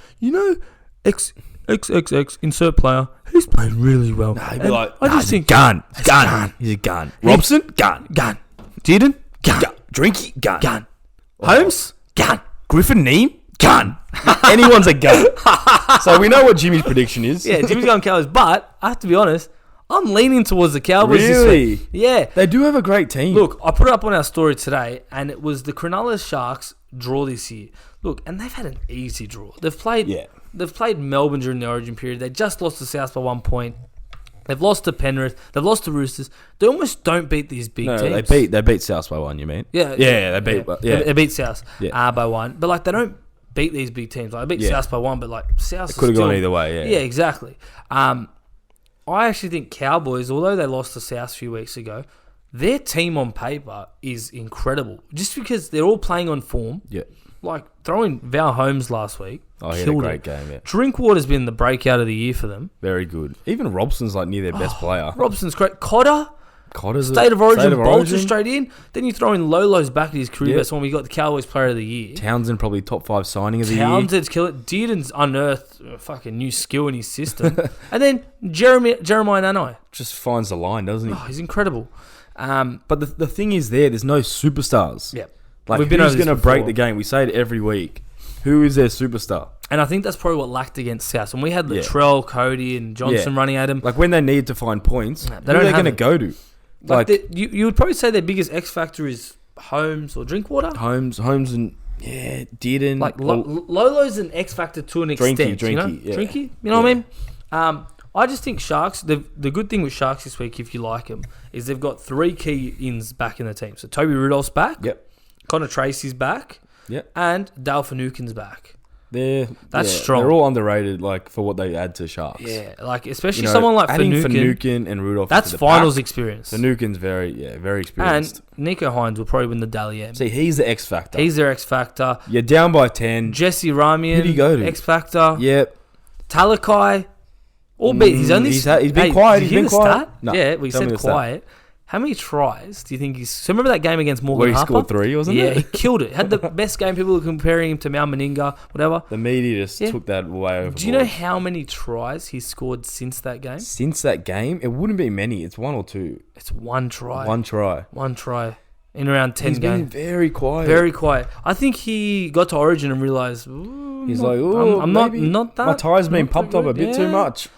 XXX insert player. He's playing really well. Nah, he'd be like, I just think gun. He's a gun. Robson, gun. Dearden, gun. Drinky, gun. Holmes, gun. Griffin Neem, gun. Anyone's a gun. So we know what Jimmy's prediction is. Yeah, Jimmy's going Cowboys. But I have to be honest, I'm leaning towards the Cowboys this Really? week. Yeah. They do have a great team. Look, I put it up on our story today, and it was the Cronulla Sharks draw this year. Look, and they've had an easy draw. They've played Melbourne during the Origin period. They just lost to South by 1 point. They've lost to Penrith. They've lost to Roosters. They almost don't beat these big teams. They beat South by 1. You mean? They beat South Yeah. by 1. But like they don't beat these big teams. Like they beat South by 1, but like South could have gone either way. Yeah, yeah, exactly. I actually think Cowboys, although they lost to South a few weeks ago, their team on paper is incredible. Just because they're all playing on form. Yeah. Like throwing Val Holmes last week. Oh, he had a great game. Yeah. Drinkwater's been the breakout of the year for them. Very good. Even Robson's like near their best player. Robson's great. Cotter's State of Origin bolted straight in. Then you throw in Lolo's back at his career best when we got the Cowboys Player of the Year. Townsend probably top 5 signing of the year. Townsend's kill it. Dearden's unearthed a fucking new skill in his system. And then Jeremiah Nanai. Just finds the line, doesn't he? Oh, he's incredible. But the thing is there's no superstars. Yeah. Like, We've been who's over this going to break before. the game? We say it every week. Who is their superstar? And I think that's probably what lacked against South. When we had Latrell, Cody, and Johnson running at him. Like, when they need to find points, Nah, who are they going to go to? Like you would probably say their biggest X factor is Holmes or Drinkwater. Holmes and Dearden. Like Lolo's an X factor to an extent. Drinky, You know what I mean? I just think Sharks. The good thing with Sharks this week, if you like them, is they've got 3 key ins back in the team. So Toby Rudolph's back. Yep. Connor Tracy's back. Yep. And Dale Finucane's back. That's strong. They're all underrated, like for what they add to Sharks. Yeah, like especially someone like Finucane and Rudolph. That's finals experience. Finucane's very experienced. And Nico Hines will probably win the Dally M. See, he's the X factor. He's their X factor. You're down by 10. Jesse Ramian. Who do you go to? X factor. Yep. Talakai. Albeit he's only he's been quiet. Did He's you hear been the quiet. stat? No, Yeah, we tell me said the stat. quiet. How many tries do you think he's... So remember that game against Morgan Where he Harper? scored 3, wasn't Yeah, it? he killed it. Had the best game. People were comparing him to Mal Meninga, whatever. The media just took that way over. Do you know how many tries he's scored since that game? Since that game, it wouldn't be many. It's 1 or 2. It's 1 try. One try. 1 try in around 10 He's been games. very quiet. Very quiet. I think he got to Origin and realised... He's like, oh, I'm not that... My tie's been not pumped that up a good." bit too much.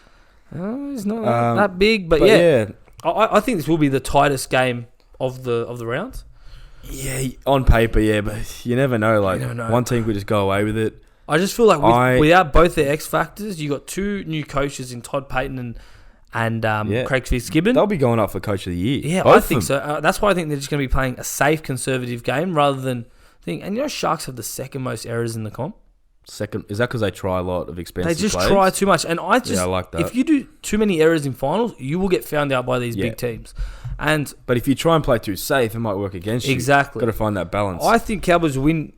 He's not that big, but yeah. I think this will be the tightest game of the round. Yeah, on paper, yeah, but you never know. Like, never know. one team could just go away with it. I just feel like without both their X factors, you got 2 new coaches in Todd Payton and Craig Fitzgibbon. They'll be going up for Coach of the Year. Yeah, Both I of think them. so. That's why I think they're just going to be playing a safe, conservative game rather than think. And Sharks have the second most errors in the comp. Second, is that because they try a lot of expensive They just players? try too much, and I like that. If you do too many errors in finals, you will get found out by these big teams. But if you try and play too safe, it might work against you. Exactly. Got to find that balance. I think Cowboys win,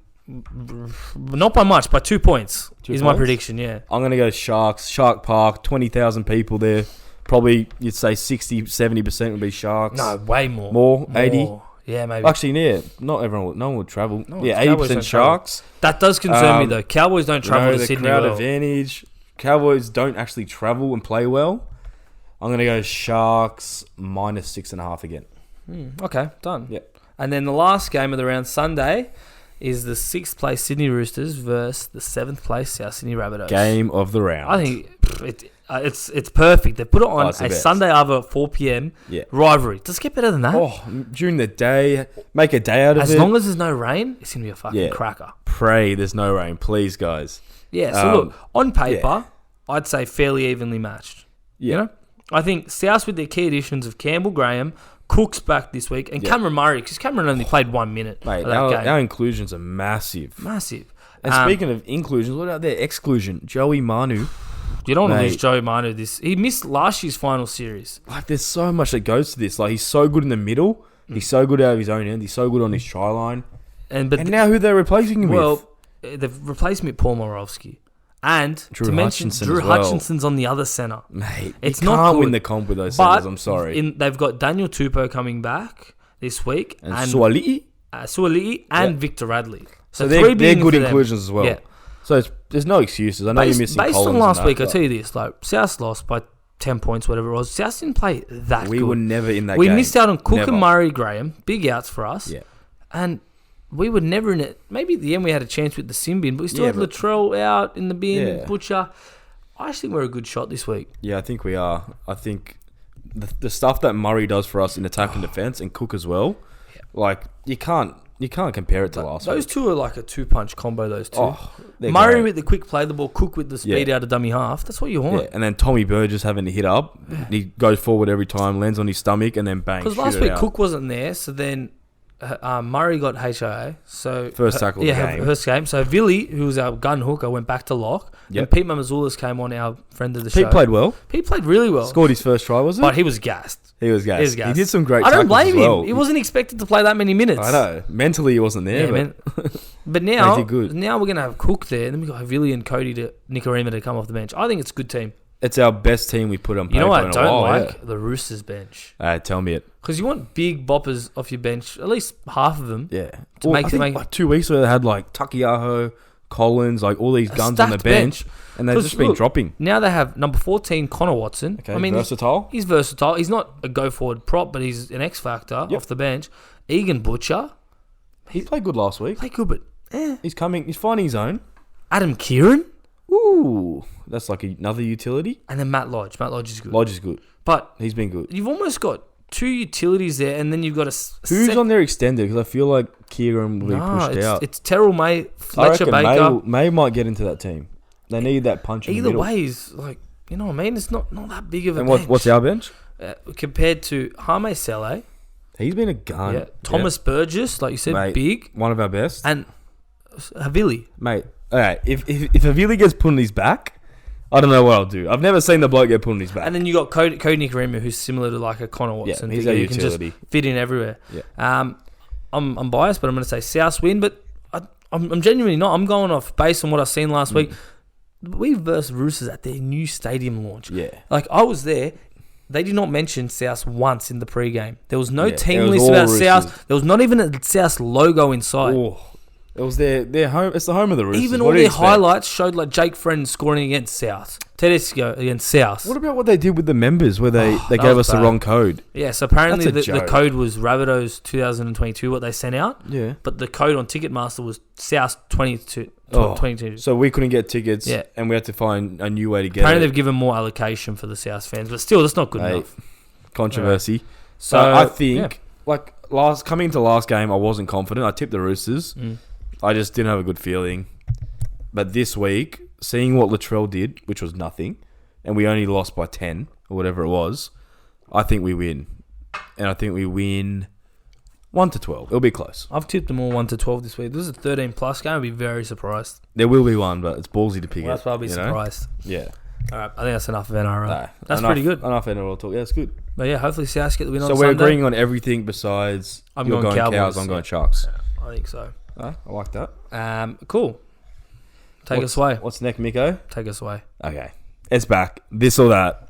not by much, by 2 points. 2 is my points? prediction. Yeah. I'm going to go Sharks. Shark Park, 20,000 people there. Probably, you'd say 60, 70% would be Sharks. No, way more. More? 80? Yeah, maybe. Actually, yeah, not everyone. No one would travel. No, yeah, Cowboys 80% don't Sharks. That does concern me though. Cowboys don't travel to the Sydney crowd well. advantage. Cowboys don't actually travel and play well. I'm going to go Sharks minus 6.5 again. Okay, done. Yep. And then the last game of the round Sunday is the 6th place Sydney Roosters versus the 7th place South Sydney Rabbitohs. Game of the round. I think it's perfect. They put it on it's the a best. Sunday over at 4 p.m. Yeah. rivalry. Does it get better than that? Oh, during the day, make a day out of as it. long as there's no rain, it's going to be a fucking cracker. Pray there's no rain, please, guys. Yeah, so look, on paper, I'd say fairly evenly matched. Yeah. You know? I think South with their key additions of Campbell Graham, Cook's back this week, and Cameron Murray, because Cameron only played 1 minute Mate, of that game. our inclusions are massive. Massive. And speaking of inclusions, what about their exclusion? Joey Manu. You don't want to Mate. lose Joey Manu this. He missed last year's final series. Like, there's so much that goes to this. Like, he's so good in the middle. He's so good out of his own end. He's so good on his try line. And now who they're replacing him with? Well, they've replaced him with Paul Moravsky. And Drew to mention, Hutchinson Drew as well. Hutchinson's on the other centre. Mate, It's you not can't good. win the comp with those But centers. I'm sorry. they've got Daniel Tupou coming back this week. And Suali'i. Suali'i and Victor Radley. So three they're big good for them. inclusions as well. Yeah. So there's no excuses. I know you're missing Based Collins on and last that, week, I'll but tell you this. Like, South lost by 10 points, whatever it was. South didn't play that good. we were never in that We game. missed out on Cook Never. and Murray Graham. Big outs for us. Yeah. And we were never in it. Maybe at the end we had a chance with the sin bin, but we still had but- Latrell out in the bin, Yeah. Butcher. I actually think we're a good shot this week. Yeah, I think we are. I think the stuff that Murray does for us in attack and defense, and Cook as well, like you can't compare it to last Those week. two are like a 2-punch combo. Those two. Oh, they're Murray great. with the quick play the ball, Cook with the speed out of dummy half. That's what you want. Yeah, and then Tommy Burgess having to hit up. He goes forward every time, lands on his stomach, and then bang. Because shoot last it week out. Cook wasn't there, so then Murray got HIA. So First tackle of the game. first game. So Villy, who was our gun hooker, went back to lock. Yep. And Pete Mamazoulis came on, our friend of the show. Pete played well. Pete played really well. Scored his first try, was it? But he was gassed. He was gassed. gassed. He did some great I don't tackles as blame well. him. He wasn't expected to play that many minutes. I know. Mentally, he wasn't there. Yeah, but man. But now, He did good. now we're going to have Cook there. And then we've got Villy and Cody to Nicarima to come off the bench. I think it's a good team. It's our best team we put on paper You know what I in a don't while. like? The Roosters bench. Tell me it. Because you want big boppers off your bench, at least half of them. Yeah. To Well, make- I to think make- like 2 weeks ago they had like Takiaho, Collins, like all these A guns on the stacked bench, and they've 'Cause just been look, dropping. Now they have number 14, Connor Watson. Okay, I mean, versatile. he's versatile. He's not a go-forward prop, but he's an X-factor Yep. off the bench. Egan Butcher. He played good last week. Play good, but He's coming. He's finding his own. Adam Kieran. Ooh, that's like another utility. And then Matt Lodge. Matt Lodge is good. Lodge is good. But He's been good. you've almost got 2 utilities there, and then you've got Who's on their extended? Because I feel like Kieran will be pushed out. It's Terrell May, I Fletcher reckon Baker. May might get into that team. They need that punch in the Either middle. way, is like, you know what I mean? It's not that big of a And bench. what's our bench? Compared to Jaime Sele, He's been a gun. yeah, Thomas Burgess, like you said, Mate. big, One of our best. and Havili. Mate, alright, if Avili gets put on his back, I don't know what I'll do. I've never seen the bloke get put on his back. And then you got Cody Nicarima, who's similar to like a Connor Watson. he's figure. a You can just utility. fit in everywhere. Yeah. I'm biased, but I'm going to say South win. But I'm genuinely not. I'm going off based on what I've seen last week. We versed Roosters at their new stadium launch. Yeah. Like I was there. They did not mention South once in the pre-game. There was no Yeah, team it was list all about Roosters. South. There was not even a South logo inside. Oh, it was their home. It's the home of the Roosters. Even What all do you their expect? highlights showed like Jake Friend scoring against South. Tedesco against South. What about what they did with the members where they that gave was us the bad. wrong code? Yeah, so apparently That's a the joke. code was Rabbitohs 2022, what they sent out. Yeah. But the code on Ticketmaster was South 22. Oh, 22. So we couldn't get tickets, Yeah. and we had to find a new way to get Apparently it. they've given more allocation for the South fans, but still, that's not good Mate, enough. Controversy. So I think, yeah. like coming into last game, I wasn't confident. I tipped the Roosters. I just didn't have a good feeling. But this week, seeing what Latrell did, which was nothing, and we only lost by 10 or whatever it was, I think we win. And I think we win 1-12. It'll be close. I've tipped them all 1 to 12 this week. This is a 13 plus game. I'd be very surprised. There will be one, but it's ballsy to pick Well, it. that's why I'll be you know? surprised. Yeah. All right, I think that's enough of NRL. Nah, That's enough- pretty good. Enough NRL talk. Yeah, it's good. But yeah, hopefully South get the win So on we're Sunday. agreeing on everything besides I'm you're going going Cowboys, Cows, I'm going Sharks. I think so. I like that. Cool. Take us away. What's next, Miko? Take us away. Okay. It's back. This or that.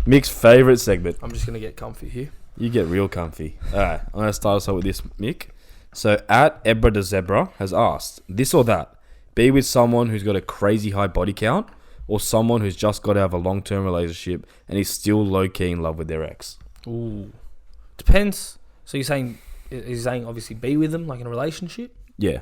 Mick's favourite segment. I'm just going to get comfy here. You get real comfy. Alright, I'm going to start us off with this, Mick. So, at Ebra the Zebra has asked, this or that, be with someone who's got a crazy high body count or someone who's just got out of a long-term relationship and is still low-key in love with their ex. Ooh. Depends. So you're saying obviously be with them, like in a relationship? Yeah.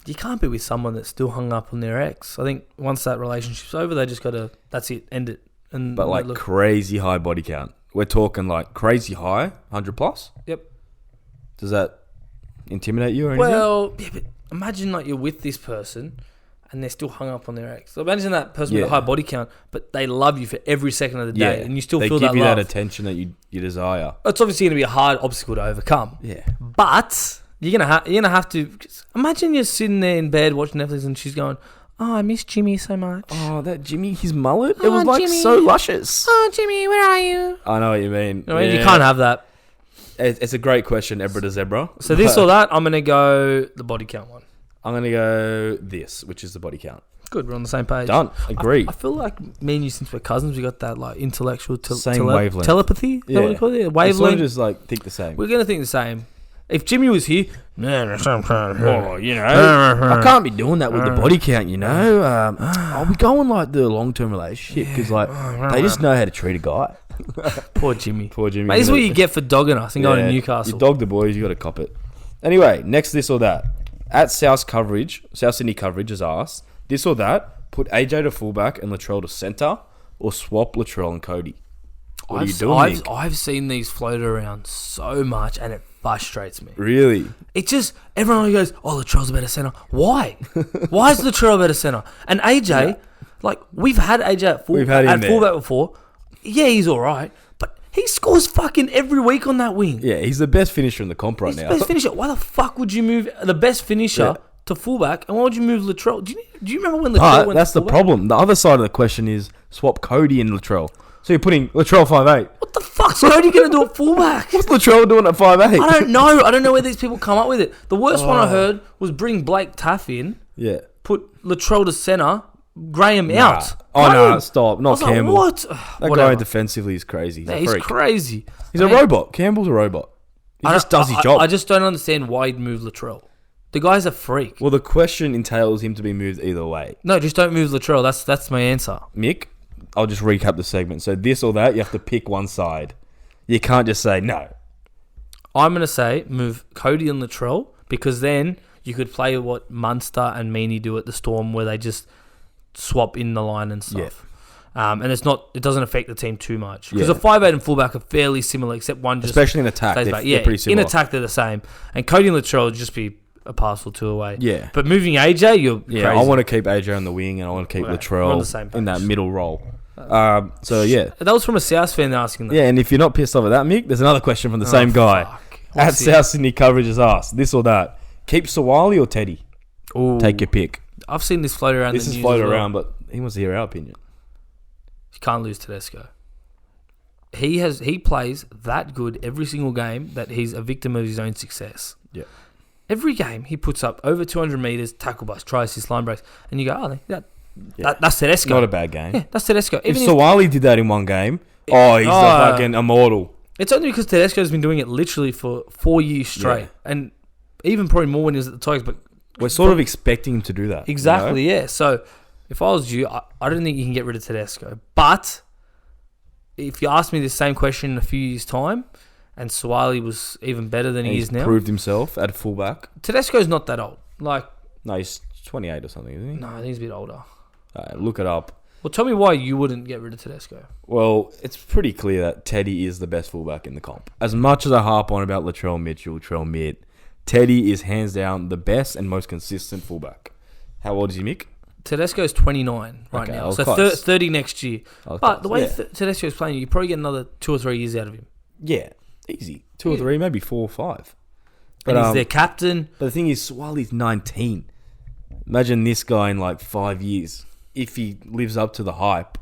You can't be with someone that's still hung up on their ex. I think once that relationship's over, they just got to, that's it, end it. And But like crazy high body count. We're talking like crazy high, 100 plus? Yep. Does that intimidate you or anything? Well, yeah, but imagine like you're with this person and they're still hung up on their ex. So imagine that person with a Yeah. high body count, but they love you for every second of the day, and you still they feel give that you love. that attention that you desire. It's obviously going to be a hard obstacle to overcome. Yeah. But you're gonna have to imagine you're sitting there in bed watching Netflix and she's going, "Oh, I miss Jimmy so much. Oh, that Jimmy, his mullet, it Oh, was like Jimmy. so luscious. Oh, Jimmy, where are you?" I know what you mean. You know what I mean? You can't have that. It's a great question, Ebra to Zebra. So this or that, I'm gonna go the body count one. I'm gonna go this, which is the body count. Good, we're on the same page. Done. Agreed. I feel like me and you, since we're cousins, we got that like intellectual Same wavelength. telepathy. Is that what you call it? It's sort of Wavelength. just like think the same. We're gonna think the same. If Jimmy was here, Oh, you know, I can't be doing that with the body count. You know, are we going like the long-term relationship? Because like they just know how to treat a guy. poor Jimmy. Poor Jimmy. Mate, this is what you get for dogging us and going to Yeah, Newcastle. You dog the boys, you got to cop it. Anyway, next this or that. At South Sydney coverage has asked, this or that, put AJ to fullback and Latrell to centre, or swap Latrell and Cody. What are you doing, Nick? I've seen these float around so much, and it frustrates me. Really? It just, everyone goes, oh, Latrell's a better centre. Why? Why is Latrell a better centre? And AJ, like, we've had AJ at fullback before. Yeah, he's all right, but he scores fucking every week on that wing. Yeah, he's the best finisher in the comp right He's now. the best finisher. Why the fuck would you move the best finisher to fullback, and why would you move Latrell? Do you remember when Latrell went that's to the fullback? problem. The other side of the question is swap Cody and Latrell. So you're putting Latrell 5'8". What the fuck's Cody going to do at fullback? What's Latrell doing at 5'8"? I don't know. I don't know where these people come up with it. The worst one I heard was bring Blake Taff in, Yeah. put Latrell to centre, Graham out. Oh, Graham. no, stop. I Not was like, Campbell. what? That guy defensively is crazy. He's Yeah, a he's freak. crazy. He's a robot. Campbell's a robot. He just does his job. I just don't understand why he'd move Latrell. The guy's a freak. Well, the question entails him to be moved either way. No, just don't move Latrell. That's my answer. Mick, I'll just recap the segment. So this or that, you have to pick one side. You can't just say no. I'm going to say move Cody and Latrell, because then you could play what Munster and Meany do at the Storm, where they just swap in the line and stuff. And it doesn't affect the team too much. Because a 5'8" and fullback are fairly similar, except one just especially in attack. stays back. They're pretty similar. In attack they're the same. And Cody and Latrell would just be a parcel two away. Yeah. But moving AJ, you're crazy. I want to keep AJ on the wing, and I want to keep We're on the Latrell same in that page. middle role. So yeah. That was from a South fan asking that. Yeah, and if you're not pissed off at that, Mick, there's another question from the same guy. Fuck. At What's South Sydney Coverage is asked, this or that. Keep Sawali or Teddy? Ooh. Take your pick. I've seen this float around This the is news floated as well. around, but he wants to hear our opinion. You can't lose Tedesco. He plays that good every single game that he's a victim of his own success. Yeah. Every game he puts up over 200 metres, tackle bust, try assist, line breaks, and you go, that's Tedesco. Not a bad game. Yeah, that's Tedesco. If Even Sawali did that in one game, he's a fucking immortal. it's only because Tedesco's been doing it literally for 4 years straight, Yeah. and even probably more when he was at the Tigers. But We're sort of expecting him to do that. exactly, you know? yeah. So if I was you, I don't think you can get rid of Tedesco. But if you ask me the same question in a few years' time, and Sawali was even better than And he he's is now, proved himself at fullback. Tedesco's not that old. Like, No, he's 28 or something, isn't he? no, I think he's a bit older. Look it up. Well, tell me why you wouldn't get rid of Tedesco. Well, it's pretty clear that Teddy is the best fullback in the comp. As much as I harp on about Latrell Mitchell, Latrell Mitt, Teddy is hands down the best and most consistent fullback. How old is he, Mick? Tedesco's 29 right Okay, I now, was so close. 30 next year. I was But close, the way yeah. Tedesco's playing, you probably get another 2 or 3 years out of him. Yeah, easy. 2 or 3, maybe 4 or 5. And he's their captain. But the thing is, Swali's 19. Imagine this guy in like 5 years. If he lives up to the hype,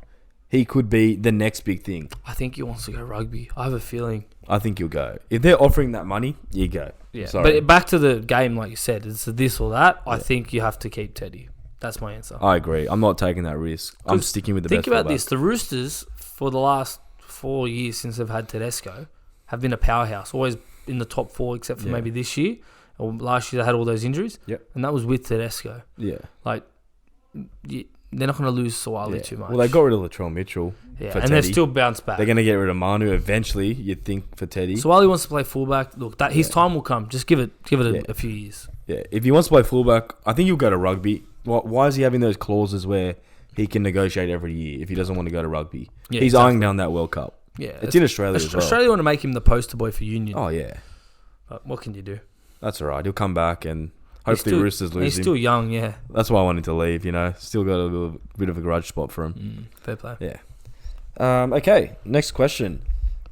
he could be the next big thing. I think he wants to go rugby. I have a feeling. I think you'll go. If they're offering that money, you go. Yeah. Sorry. But back to the game, like you said, it's a this or that. I think you have to keep Teddy. That's my answer. I agree. I'm not taking that risk. I'm 'Cause sticking with the think best about fullback. this. The Roosters, for the last 4 years since they've had Tedesco, have been a powerhouse. Always in the top 4, except for Yeah. maybe this year. Or last year they had all those injuries. Yep. And that was with Tedesco. Yeah. Like, they're not going to lose Sawali too much. Well, they got rid of Latrell Mitchell yeah. for And Teddy. they've still bounced back. They're going to get rid of Manu eventually, you'd think, for Teddy. Sawali wants to play fullback. Look, his time will come. Just give it Yeah. a few years. Yeah, if he wants to play fullback, I think he'll go to rugby. Why is he having those clauses where he can negotiate every year if he doesn't want to go to rugby? Yeah, He's exactly. eyeing down that World Cup. Yeah. It's in Australia as well. Australia want to make him the poster boy for Union. Oh, yeah. But what can you do? That's all right. He'll come back and He's hopefully still- Roosters lose He's him. still young, yeah. That's why I wanted to leave, you know. Still got a bit of a grudge spot for him. Fair play. Yeah. Okay, next question.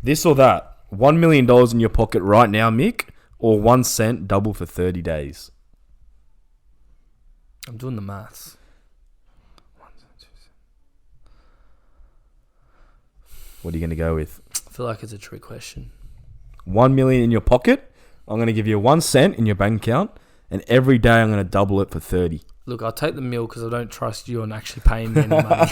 This or that. $1 million in your pocket right now, Mick, or 1 cent double for 30 days? I'm doing the maths. What are you going to go with? I feel like it's a trick question. 1 million in your pocket. I'm going to give you 1 cent in your bank account, and every day I'm going to double it for 30. Look, I'll take the meal because I don't trust you on actually paying me any money.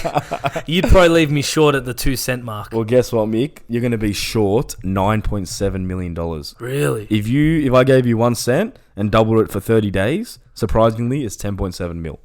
You'd probably leave me short at the 2 cent mark. Well, guess what, Mick? You're going to be short $9.7 million. Really? If I gave you 1 cent and doubled it for 30 days, surprisingly, it's 10.7 mil.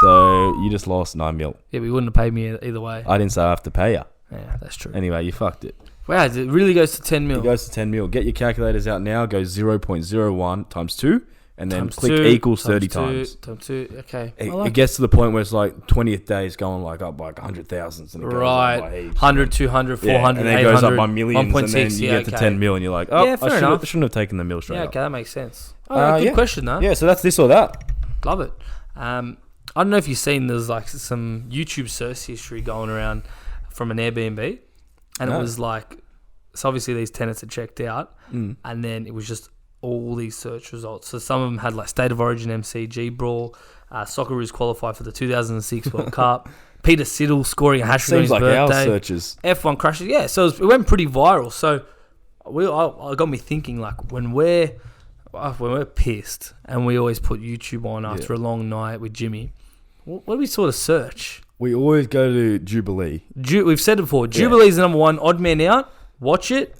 So you just lost 9 mil. Yeah, but you wouldn't have paid me either way. I didn't say I have to pay you. Yeah, that's true. Anyway, you fucked it. Wow, it really goes to 10 mil. It goes to 10 mil. Get your calculators out now. Go 0.01 times 2, and then Times click 2, equals times 30 2, times. Times 2. Okay. It gets to the point where it's like 20th day is going like up like 100,000s. And it goes Right. up by heaps. 100, 200, 400, and then it goes up 800, by millions, and then 1.6, you yeah, get to okay. 10 mil, and you're like, oh, Yeah, fair enough. I shouldn't have taken the mil straight Yeah, up. okay, that makes sense. Oh, good yeah. question, though. Yeah, so that's this or that. Love it. I don't know if you've seen, there's like some YouTube search history going around from an Airbnb, and No. it was like, so obviously these tenants had checked out, Mm. and then it was just all these search results. So some of them had like State of Origin MCG Brawl, Socceroos qualified for the 2006 World Cup, Peter Siddle scoring a hat-trick on Seems his like our birthday, searches. F1 crashes. Yeah, so it went pretty viral. So it got me thinking, like, when we're pissed and we always put YouTube on after a long night with Jimmy, what do we sort of search? We always go to Jubilee. We've said it before. Jubilee's the number one. Odd Man Out. Watch it.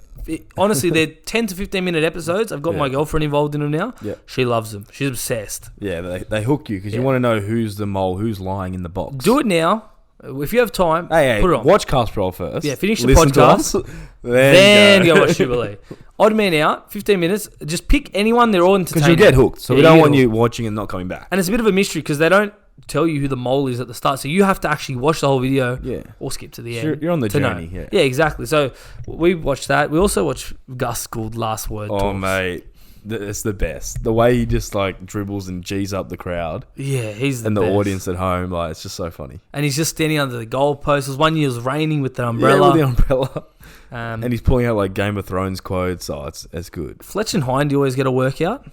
Honestly, they're 10 to 15 minute episodes. I've got my girlfriend involved in them now. Yeah. She loves them. She's obsessed. Yeah, they hook you because you want to know who's the mole, who's lying in the box. Do it now. If you have time, Hey, put it on. watch Cast Pro first. Yeah, finish the Listen to podcast. us, Then go watch Jubilee. Odd Man Out, 15 minutes. Just pick anyone. They're all entertaining. Because you get hooked. So Yeah, we don't you want get you watching and not coming back. And it's a bit of a mystery because they don't tell you who the mole is at the start. So you have to actually watch the whole video or skip to the end. You're on the to know. journey. Yeah. Yeah, exactly. So we watched that. We also watched Gus Gould Last Word Oh, Talks. mate. It's the best. The way he just like dribbles and G's up the crowd Yeah, he's the and the best. audience at home. Like, it's just so funny. And he's just standing under the goalpost. It was one year it was raining with the Yeah, umbrella. with the umbrella. And And he's pulling out like Game of Thrones quotes. Oh, it's good. Fletch and Hind, you always get a workout.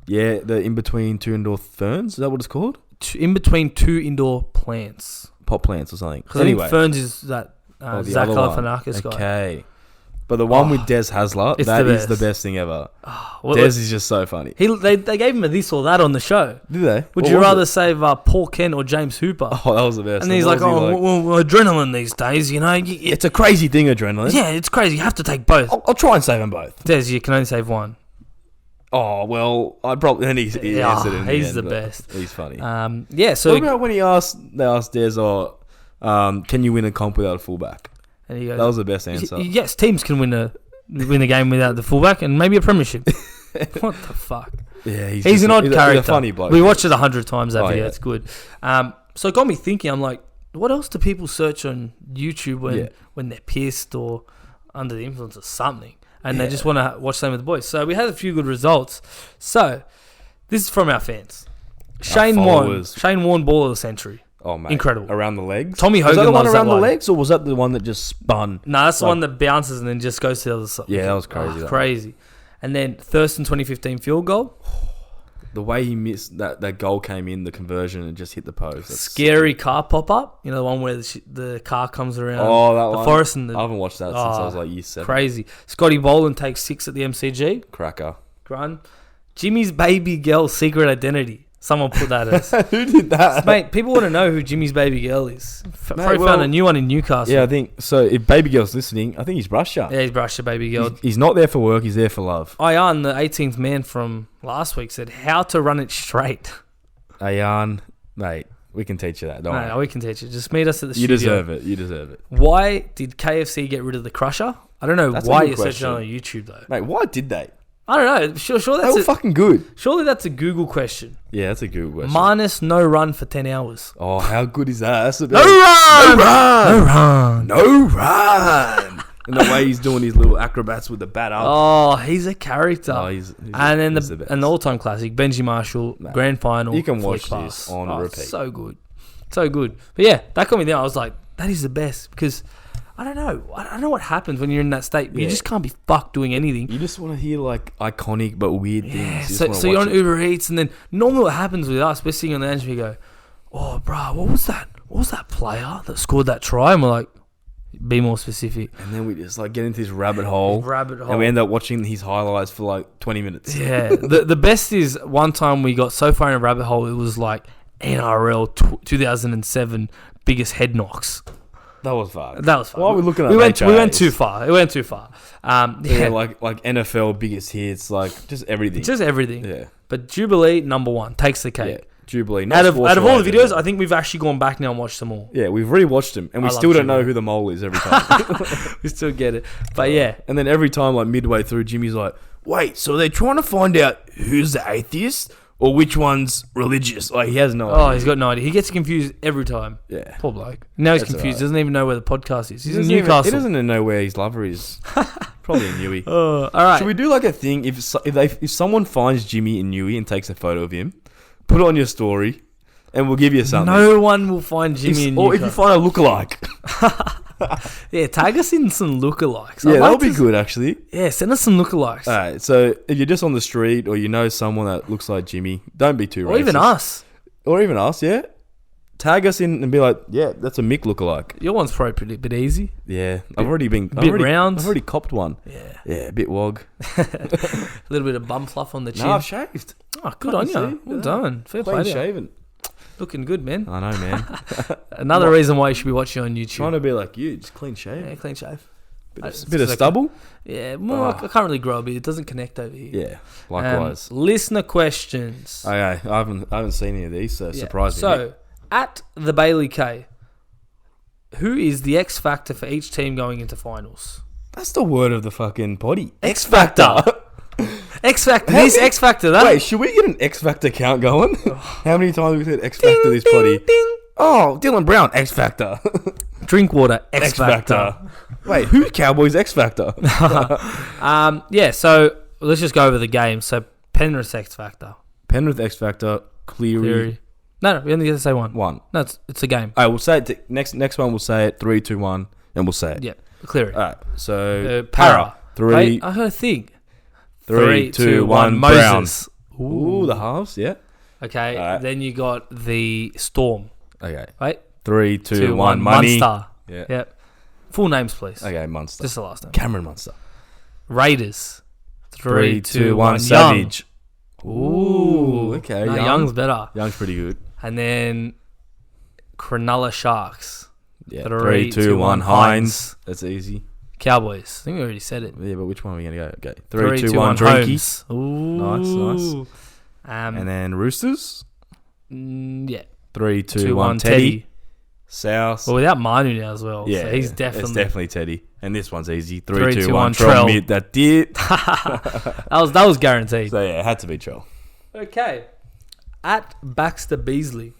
Yeah, the in between two indoor ferns. Is that what it's called? In between two indoor plants. Pot plants or something. Because Anyway, I think Ferns is that the Zach other one. Galifianakis guy. Okay. But the one with Des Hasler, it's that the is the best. best thing ever. Well, Des is just so funny. they gave him a this or that on the show. Did they? Would What you was rather it? save Paul Kent or James Hooper? Oh, that was the best. And he's like, What was he well, adrenaline these days, you know. it's a crazy thing, adrenaline. Yeah, it's crazy. You have to take both. I'll try and save them both. Des, you can only save one. Oh, well, I probably... And he answered in the he's end, the but best. He's funny. Yeah, so... What about when they asked Des, can you win a comp without a fullback? and he goes, That was the best answer. yes, teams can win a game without the fullback and maybe a premiership. What the fuck? Yeah, He's just an odd character. He's a funny bloke. We watched it 100 times, that Oh, video. yeah. It's good. So it got me thinking. I'm like, what else do people search on YouTube when they're pissed or under the influence of something? And they just want to watch something with the boys. So we had a few good results. So this is from our fans. Shane Warne, ball of the century. Oh, mate. Incredible. Around the legs? Tommy Was that Hogan the one loves around that the one. legs, or was that the one that just spun? No, that's the one that bounces and then just goes to the other side. Yeah, that was crazy. that Crazy. And then Thurston 2015 field goal. one. The way he missed that goal came in, the conversion, and just hit the post. That's Scary car pop up. You know, the one where the car comes around. Oh, that the one. forest and the I haven't watched that since I was like year 7. crazy. Scotty Boland takes 6 at the MCG. Cracker. Run. Jimmy's baby girl secret identity. Someone put that as. Who did that? Mate, people want to know who Jimmy's baby girl is. Probably well, found a new one in Newcastle. Yeah, I think so. If baby girl's listening, I think he's Russia. Yeah, he's brushed a baby girl. He's not there for work. He's there for love. Ayan, the 18th man from last week, said how to run it straight. Ayan, mate, we can teach you that. Don't No, worry. we can teach you. Just meet us at the You studio. deserve it. You deserve it, Why did KFC get rid of the crusher? I don't know That's a why good you're searching question. on YouTube though. mate. Why did they? I don't know. Sure, They that's were a, fucking good. surely that's a Google question. Yeah, that's a good question. Minus no run for 10 hours. Oh, how good is that? That's the No best. run! No run! No run! No run! And the way he's doing his little acrobats with the bat up. Oh, he's a character. He's and then he's the best. all-time classic, Benji Marshall, Mate, grand final. you can flick watch pass. this on repeat. So good. So good. But yeah, that got me there. I was like, that is the best because I don't know. I don't know what happens when you're in that state. You Yeah. just can't be fucked doing anything. You just want to hear like iconic but weird things. Yeah, You just so wanna you're watch on it. Uber Eats, and then normally what happens with us, we're sitting on the edge and we go, oh, bro, what was that? What was that player that scored that try? And we're like, be more specific. And then we just like get into this rabbit hole. And we end up watching his highlights for like 20 minutes. Yeah. the best is one time we got so far in a rabbit hole, it was like NRL 2007 biggest head knocks. That was fun. That was fun. Why are we looking at we went HIAs? too far. It went too far. Yeah, like NFL biggest hits, like just everything. Just everything. Yeah. But Jubilee, number one, takes the Yeah. cake. Jubilee. Out of all the videos, I I think we've actually gone back now and watched them all. yeah, we've rewatched them, and we I love still don't know Jubilee. who the mole is every time. We still get it. But yeah. And then every time, like midway through, Jimmy's like, "Wait, so they're trying to find out who's the atheist Or which one's religious? Like, he has no Oh, idea. he's got no idea. He gets confused every time. Yeah. Poor bloke. Now he's That's confused. alright. Doesn't even know where the podcast is. He's in doesn't even- Newcastle. he doesn't even know where his lover is. Probably in Newey. All right. Should we do like a thing? If someone finds Jimmy in Newey and takes a photo of him, put it on your story, and we'll give you something. No one will find Jimmy in Or if Newcastle. you find a lookalike. Yeah, tag us in some lookalikes. Yeah, I'd that like would be to- good, actually. Yeah, send us some lookalikes. Alright, so if you're just on the street or you know someone that looks like Jimmy, don't be too racist. Or even us. Or even us, yeah. Tag us in and be like, yeah, that's a Mick lookalike. Your one's probably pretty bit easy. Yeah, I've already round. I've already copped one. Yeah. Yeah, a bit wog. A little bit of bum fluff on the chin. No, I've shaved. Oh, good on Can't you. see. Well Yeah. done. Fair play Clean to you. shaven. Looking good, man. I know, man. Another reason why you should be watching on YouTube. Trying to be like you, just clean shave. Yeah, clean shave. Bit It's of, bit of like- stubble. Yeah, well, I can't really grow a beard. It doesn't connect over here. Yeah, likewise. Listener questions. Okay, I haven't seen any of these, so Yeah. surprise me. So, at the Bailey K, who is the X factor for each team going into finals? That's the word of the fucking potty. X factor. X factor. This X factor. That. Wait, should we get an X Factor count going? How many times have we said X Factor this potty? Ding. Oh, Dylan Brown, X Factor. Drink water. X factor. Wait, who's Cowboys X Factor? Yeah. So let's just go over the game. So Penrith X factor. Penrith X Factor, Cleary. Theory. No, we only get to say one. One. No, it's a game. All right, we'll say it. Next one, we'll say it. 3, 2, 1, and we'll say it. Yeah, Cleary. All right. So Para. Three. Wait, I heard a thing. 3, 2, 1. Moses. Ooh, the halves. Yeah. Okay, Alright. then you got the Storm. Okay. Right? 3, 2, 1. Money. Munster. Yeah. Yep. Full names, please. Okay, Munster. Just the last name. Cameron Munster. Raiders. 3, 2, 1. Young. Savage. Ooh. Okay. No, Young. Young's better. Young's pretty good. And then Cronulla Sharks. Yeah. 3, 2, 1. Hines. That's easy. Cowboys. I think we already said it. Yeah, but which one are we going to go? Okay. 3, 3, 2, 1. Drinky. Holmes. Ooh. Nice. And then Roosters. Yeah. 3, 2, 1. Teddy. South. Well, without Manu now as well. Yeah. So he's It's definitely. definitely Teddy. And this one's easy. 3, 3, 2, 2, 1. 1. Trell. Trell. That did. that was guaranteed. So yeah, it had to be Trell. Okay. At Baxter Beasley,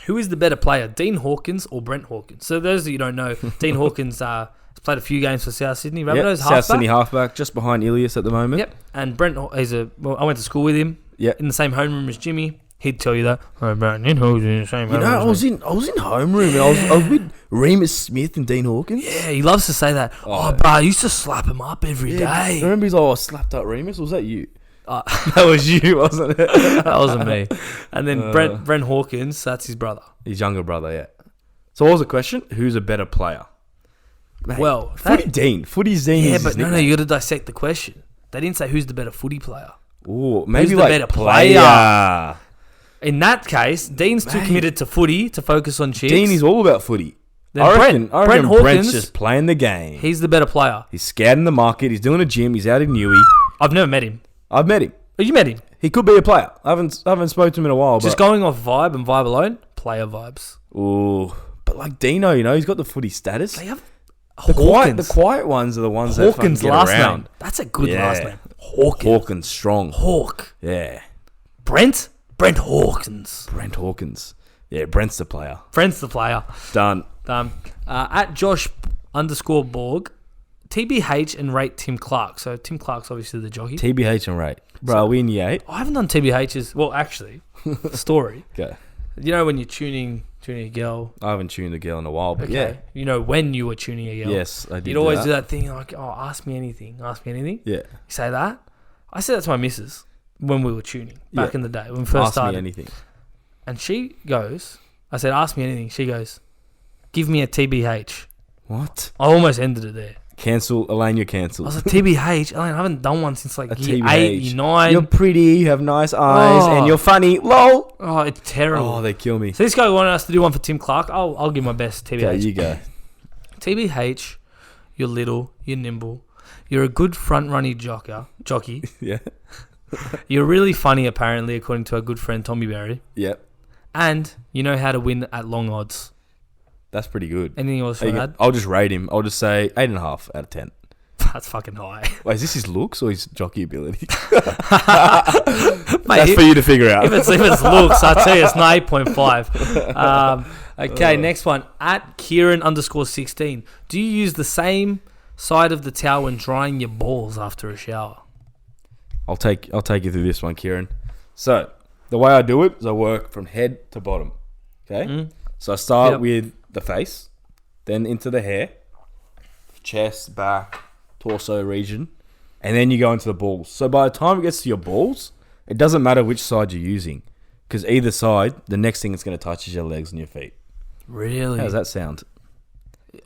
who is the better player, Dean Hawkins or Brent Hawkins? So those of you who don't know, Dean Hawkins has played a few games for South Sydney. Rabbitohs, Yep. South halfback. Sydney halfback, just behind Ilias at the moment. Yep. And Brent, I went to school with him. Yep. In the same homeroom as Jimmy. He'd tell you that. Oh, Brandon, who's in the same You know, I homeroom was as me. in homeroom and I was with Remus Smith and Dean Hawkins. Yeah, he loves to say that. Oh, bro, I used to slap him up every day. Remember he's like, oh, I slapped up Remus? Or was that you? That was you, wasn't it? That wasn't me. And then Uh. Brent Hawkins, that's his brother. His younger brother, yeah. So what was the question? Who's a better player? Mate, Well, Footy's Dean is yeah, his but no, nickname. you got to dissect the question. They didn't say who's the better footy player. Ooh, maybe the like better player. In that case, Dean's too Mate. committed to footy to focus on chicks. Dean is all about footy. Then I Brent reckon Hawkins, Brent's just playing the game. he's the better player. He's scouting the market. He's doing a gym. He's out in Newey. I've never met him. I've met him. Oh, you met him? He could be a player. I haven't spoken to him in a while. Just but, going off vibe and vibe alone, player vibes. Ooh, but like Dino, you know, he's got the footy status. They have The Hawkins. quiet ones are the ones Hawkins that fucking last get around. name. That's a good Yeah. last name. Hawkins. Hawkins strong. Hawk. Yeah, Brent Hawkins. Brent Hawkins. Yeah, Brent's the player. Brent's the player. Done. At Josh _ Borg, TBH and rate Tim Clark. So Tim Clark's obviously the jockey. TBH and rate. Bro, are we in year 8? I haven't done TBH's. Well, actually, story. Okay. You know when you're tuning a girl. I haven't tuned the girl in a while, but Okay. yeah. You know when you were tuning a girl. Yes, I did. You'd always do that thing like, oh, ask me anything. Yeah. You say that. I said that to my missus when we were tuning back Yeah. in the day when we first Ask started. me anything. And she goes, I said, ask me anything. She goes, give me a TBH. What? I almost ended it there. Cancel, Elaine, you're I cancelled. was like, TBH? Elaine, I haven't done one since like A year TBH. 8, year 9. You're pretty, you have nice eyes, Oh. and you're funny. LOL. Oh, it's terrible. Oh, they kill me. So this guy wanted us to do one for Tim Clark. I'll give my best TBH. Okay, you go. TBH, you're little, you're nimble, you're a good front-running jockey. Yeah. You're really funny, apparently, according to our good friend Tommy Berry. Yep. And you know how to win at long odds. That's pretty good. Anything else There to you go. add? I'll just rate him. I'll just say 8.5 out of 10. That's fucking high. Wait, is this his looks or his jockey ability? Mate, That's for you to figure out. if it's looks, I'll tell you it's an 8.5. Okay, next one. At Kieran_16. Do you use the same side of the towel when drying your balls after a shower? I'll take you through this one, Kieran. So the way I do it is I work from head to bottom. Okay. So I start with the face, then into the hair, chest, back, torso region, and then you go into the balls. So by the time it gets to your balls, it doesn't matter which side you're using, because either side, the next thing it's going to touch is your legs and your feet. Really? How does that sound?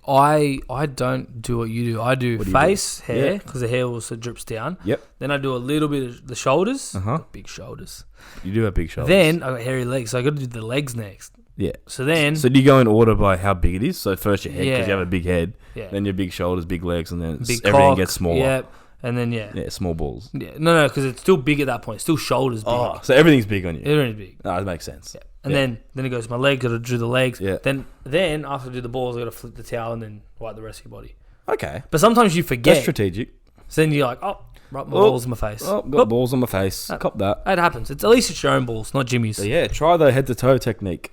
I don't do what you do. I do What do you face, do? hair, Yeah. because the hair also drips down. Yep. Then I do a little bit of the shoulders. Uh-huh. Big shoulders. You do have big shoulders. Then I got hairy legs, so I got to do the legs next. Yeah. So then, So do you go in order by how big it is? So first your head, because Yeah. you have a big head. yeah, Then your big shoulders, big legs, and then big everything cock, gets smaller. Yeah, and then yeah, Small balls. no, because it's still big at that point. Still shoulders big. Oh, so everything's big on you. Everything's big. No, that makes sense. Yeah. And then it goes to my legs. Got to do the legs. Yeah. Then after I do the balls, I got to flip the towel and then wipe the rest of your body. Okay. But sometimes you forget. That's strategic. So then you're like, right, my balls in my face. Oh, got balls on my face. Cop that. It happens. At least it's your own balls, not Jimmy's. So yeah, try the head to toe technique.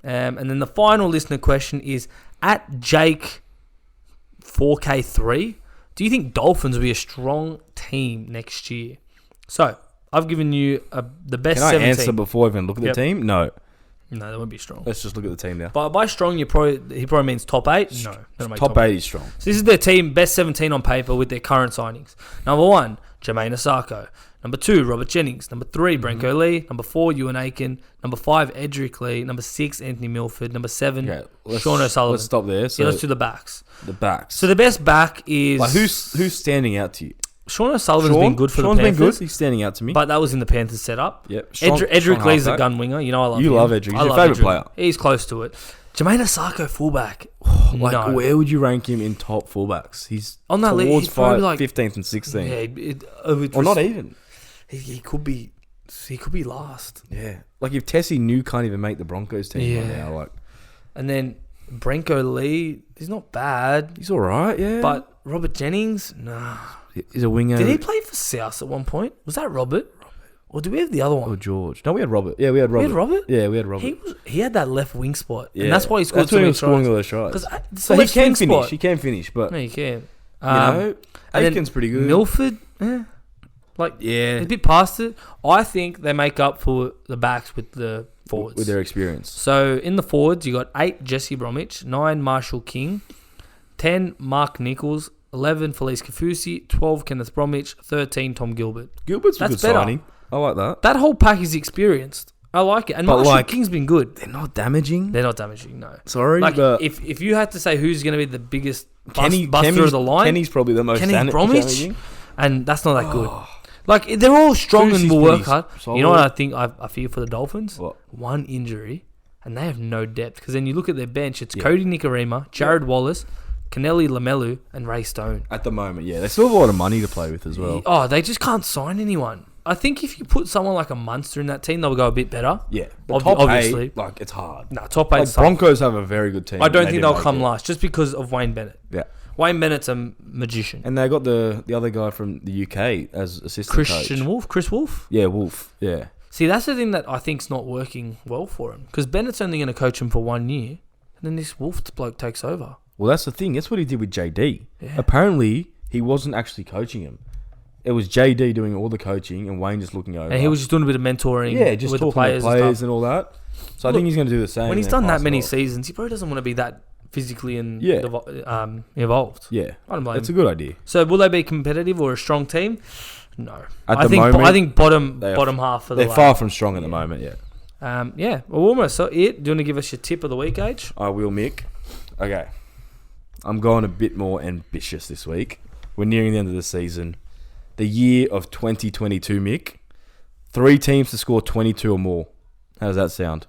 And then the final listener question is at Jake 4K3. Do you think Dolphins will be a strong team next year? So I've given you the best Can I 17. answer before I even look at the team? No. No, they won't be strong. Let's just look at the team now. By strong, he probably means top 8. No, they don't make Top 8 is strong. So this is their team, best 17 on paper with their current signings. Number 1, Jermaine Asako. Number 2, Robert Jennings. Number 3, Brenko Lee. Number 4, Ewan Aiken. Number 5, Edric Lee. Number 6, Anthony Milford. Number 7, Sean O'Sullivan. Let's stop there. So let's do the backs. the backs. So the best back is... Like who's standing out to you? Sean O'Sullivan's been good for Sean's the Panthers. been good. He's standing out to me. But that was in the Panthers setup. Yep. Edric Lee's a gun winger. You know I love him. You love Edric. He's I your love favourite Edric. player. He's close to it. Jermaine Asako, fullback. Like, no. where would you rank him in top fullbacks? He's On that list, towards he's probably 15th and 16th. Yeah, Or not even. He could be last. Yeah. Like if Tessie New can't even make the Broncos team right now, like And then Brenko Lee, he's not bad. he's all right, yeah. But Robert Jennings, nah. he's a winger. Did he play for South at one point? Was that Robert? Or do we have the other one? Or George? No, we had Robert. Yeah, we had Robert. We had Robert? Yeah, we had Robert. He had that left wing spot. Yeah. And that's why he scored That's so when he many was scoring tries. all those tries. Because So he can finish. He can finish, but No, you can. you know, and then Aiken's pretty good. Milford, yeah, a bit past it. I think they make up for the backs with the forwards. with their experience. So in the forwards, you got 8 Jesse Bromwich, 9 Marshall King, 10 Mark Nichols, 11 Felice Kafusi, 12 Kenneth Bromwich, 13 Tom Gilbert. Gilbert's a That's good better. signing. I like that. That whole pack is experienced. I like it. And But Marshall King's been good. They're not damaging. They're not damaging, no. Sorry, Like, but if you had to say who's going to be the biggest buster Kenny's of the line, Kenny's probably the most Kenny Bromwich, damaging. and that's not that good. Like, they're all strong and Fusi's will work pretty hard. solid. You know what I think I fear for the Dolphins? What? One injury, and they have no depth. Because then you look at their bench, it's Cody Nikorima, Jared Wallace, Kennelly Lamelu, and Ray Stone. At the moment, yeah. They still have a lot of money to play with as well. Oh, they just can't sign anyone. I think if you put someone like a Munster in that team, they'll go a bit better. Yeah. The top obviously. 8, like, it's hard. No, top 8 Like, Broncos have a very good team. I don't and think they they'll didn't come make it. last just because of Wayne Bennett. Yeah. Wayne Bennett's a magician. And they got the other guy from the UK as assistant coach. Chris Wolf. Yeah, Wolf. Yeah. See, that's the thing that I think's not working well for him. Because Bennett's only going to coach him for 1 year, and then this Wolf bloke takes over. Well, that's the thing. That's what he did with JD. Yeah. Apparently, he wasn't actually coaching him. It was JD doing all the coaching and Wayne just looking over. And he was just doing a bit of mentoring just with talking the players, to players and and all that. So I Look, think he's going to do the same. when he's and done then that pass many it off. seasons, he probably doesn't want to be that physically and Yeah. involved. Yeah. I don't blame That's him. a good idea. So will they be competitive or a strong team? No. At I the think moment, I think bottom they are- half of the They're ladder. far from strong at the moment, yeah. Yeah. Well, almost. So, do you want to give us your tip of the week, Age? I will, Mick. Okay. I'm going a bit more ambitious this week. We're nearing the end of the season. The year of 2022, Mick. 3 teams to score 22 or more. How does that sound?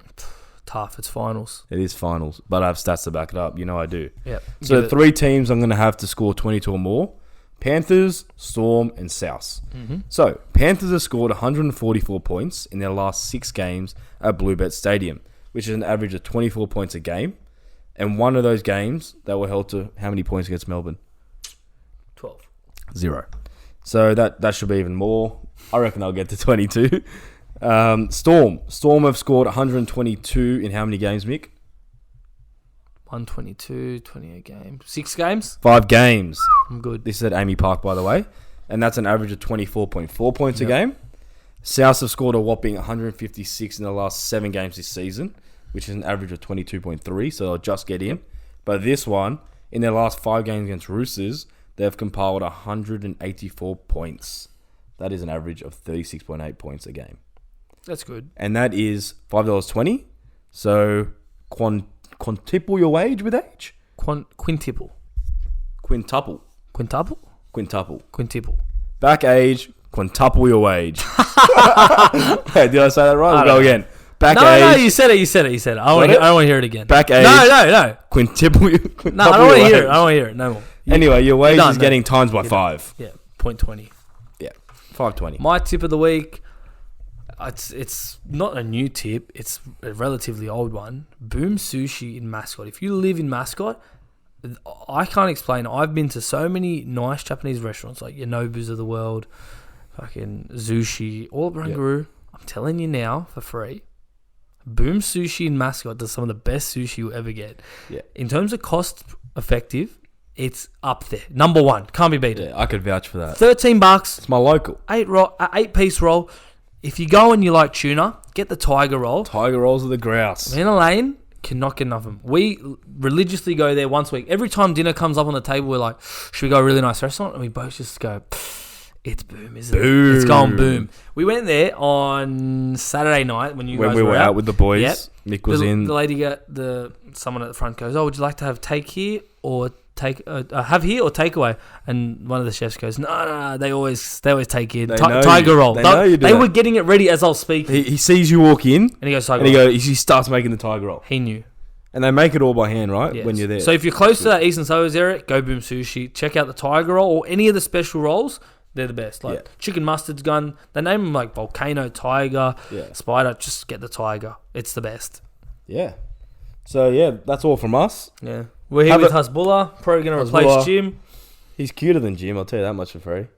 Tough. It's finals. It is finals, but I have stats to back it up. You know I do. Yep. So the 3 teams I'm going to have to score 22 or more. Panthers, Storm, and South. Mm-hmm. So, Panthers have scored 144 points in their last 6 games at Bluebet Stadium, which is an average of 24 points a game. And one of those games, they were held to how many points against Melbourne? 12. 0. So that should be even more. I reckon they'll get to 22. Storm have scored 122 in how many games, Mick? 122, 28 games. 6 games? 5 games. I'm good. This is at Amy Park, by the way. And that's an average of 24.4 points a game. South have scored a whopping 156 in the last 7 games this season, which is an average of 22.3, so they'll just get in. But this one, in their last 5 games against Roosters, they've compiled 184 points. That is an average of 36.8 points a game. That's good. And that is $5.20. So quintuple your wage with Age? Quintuple. Quintuple. Quintuple? Quintuple. Quintuple. Back Age, quintuple your wage. Hey, did I say that right? We'll go again. Back Age. No, you said it. I don't want to hear it again. Back Age. No. Quintuple your No, I don't want to hear it. I don't want to hear it. No more. Anyway, your wage done, is getting times by 5. Yeah, 0.20. Yeah, 5.20. My tip of the week, it's not a new tip. It's a relatively old one. Boom Sushi in Mascot. If you live in Mascot, I can't explain. I've been to so many nice Japanese restaurants like your Nobus of the world, fucking Zushi, all at Barangaroo. I'm telling you now, for free, Boom Sushi in Mascot does some of the best sushi you'll ever get. Yeah. In terms of cost effective, it's up there. Number 1. Can't be beaten. Yeah, I could vouch for that. $13. It's my local. 8-piece roll. If you go and you like tuna, get the tiger roll. Tiger rolls of the grouse. Me and Elaine cannot get enough of them. We religiously go there once a week. Every time dinner comes up on the table, we're like, should we go to a really nice restaurant? And we both just go, it's Boom, isn't it? It's going Boom. We went there on Saturday night when we were out with the boys. Yep. Nick was in. The lady someone at the front goes, would you like to have take here or have here or takeaway? And one of the chefs goes, no, they always take in tiger roll. They were getting it ready as I was speaking. He sees you walk in and he goes tiger roll. He starts making the tiger roll. He knew. And they make it all by hand, right? Yes. When you're there. So if you're close to that Eastern Suburbs area, go Boom Sushi. Check out the tiger roll or any of the special rolls. They're the best. Chicken mustard's gone. They name them like Volcano, Tiger, Spider. Just get the Tiger. It's the best. Yeah. So, yeah, that's all from us. Yeah. We're here with Hasbullah. Probably going to replace Jim. He's cuter than Jim, I'll tell you that much for free.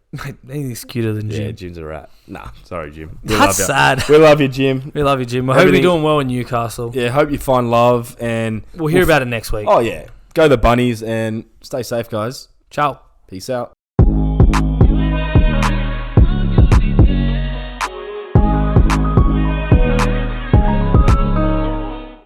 He's cuter than Jim. Yeah, Jim's a rat. Nah, sorry, Jim. That's sad. We love you, Jim. We love you, Jim. I hope you're doing well in Newcastle. Yeah, hope you find love. And we'll hear about it next week. Oh, yeah. Go the Bunnies and stay safe, guys. Ciao. Peace out.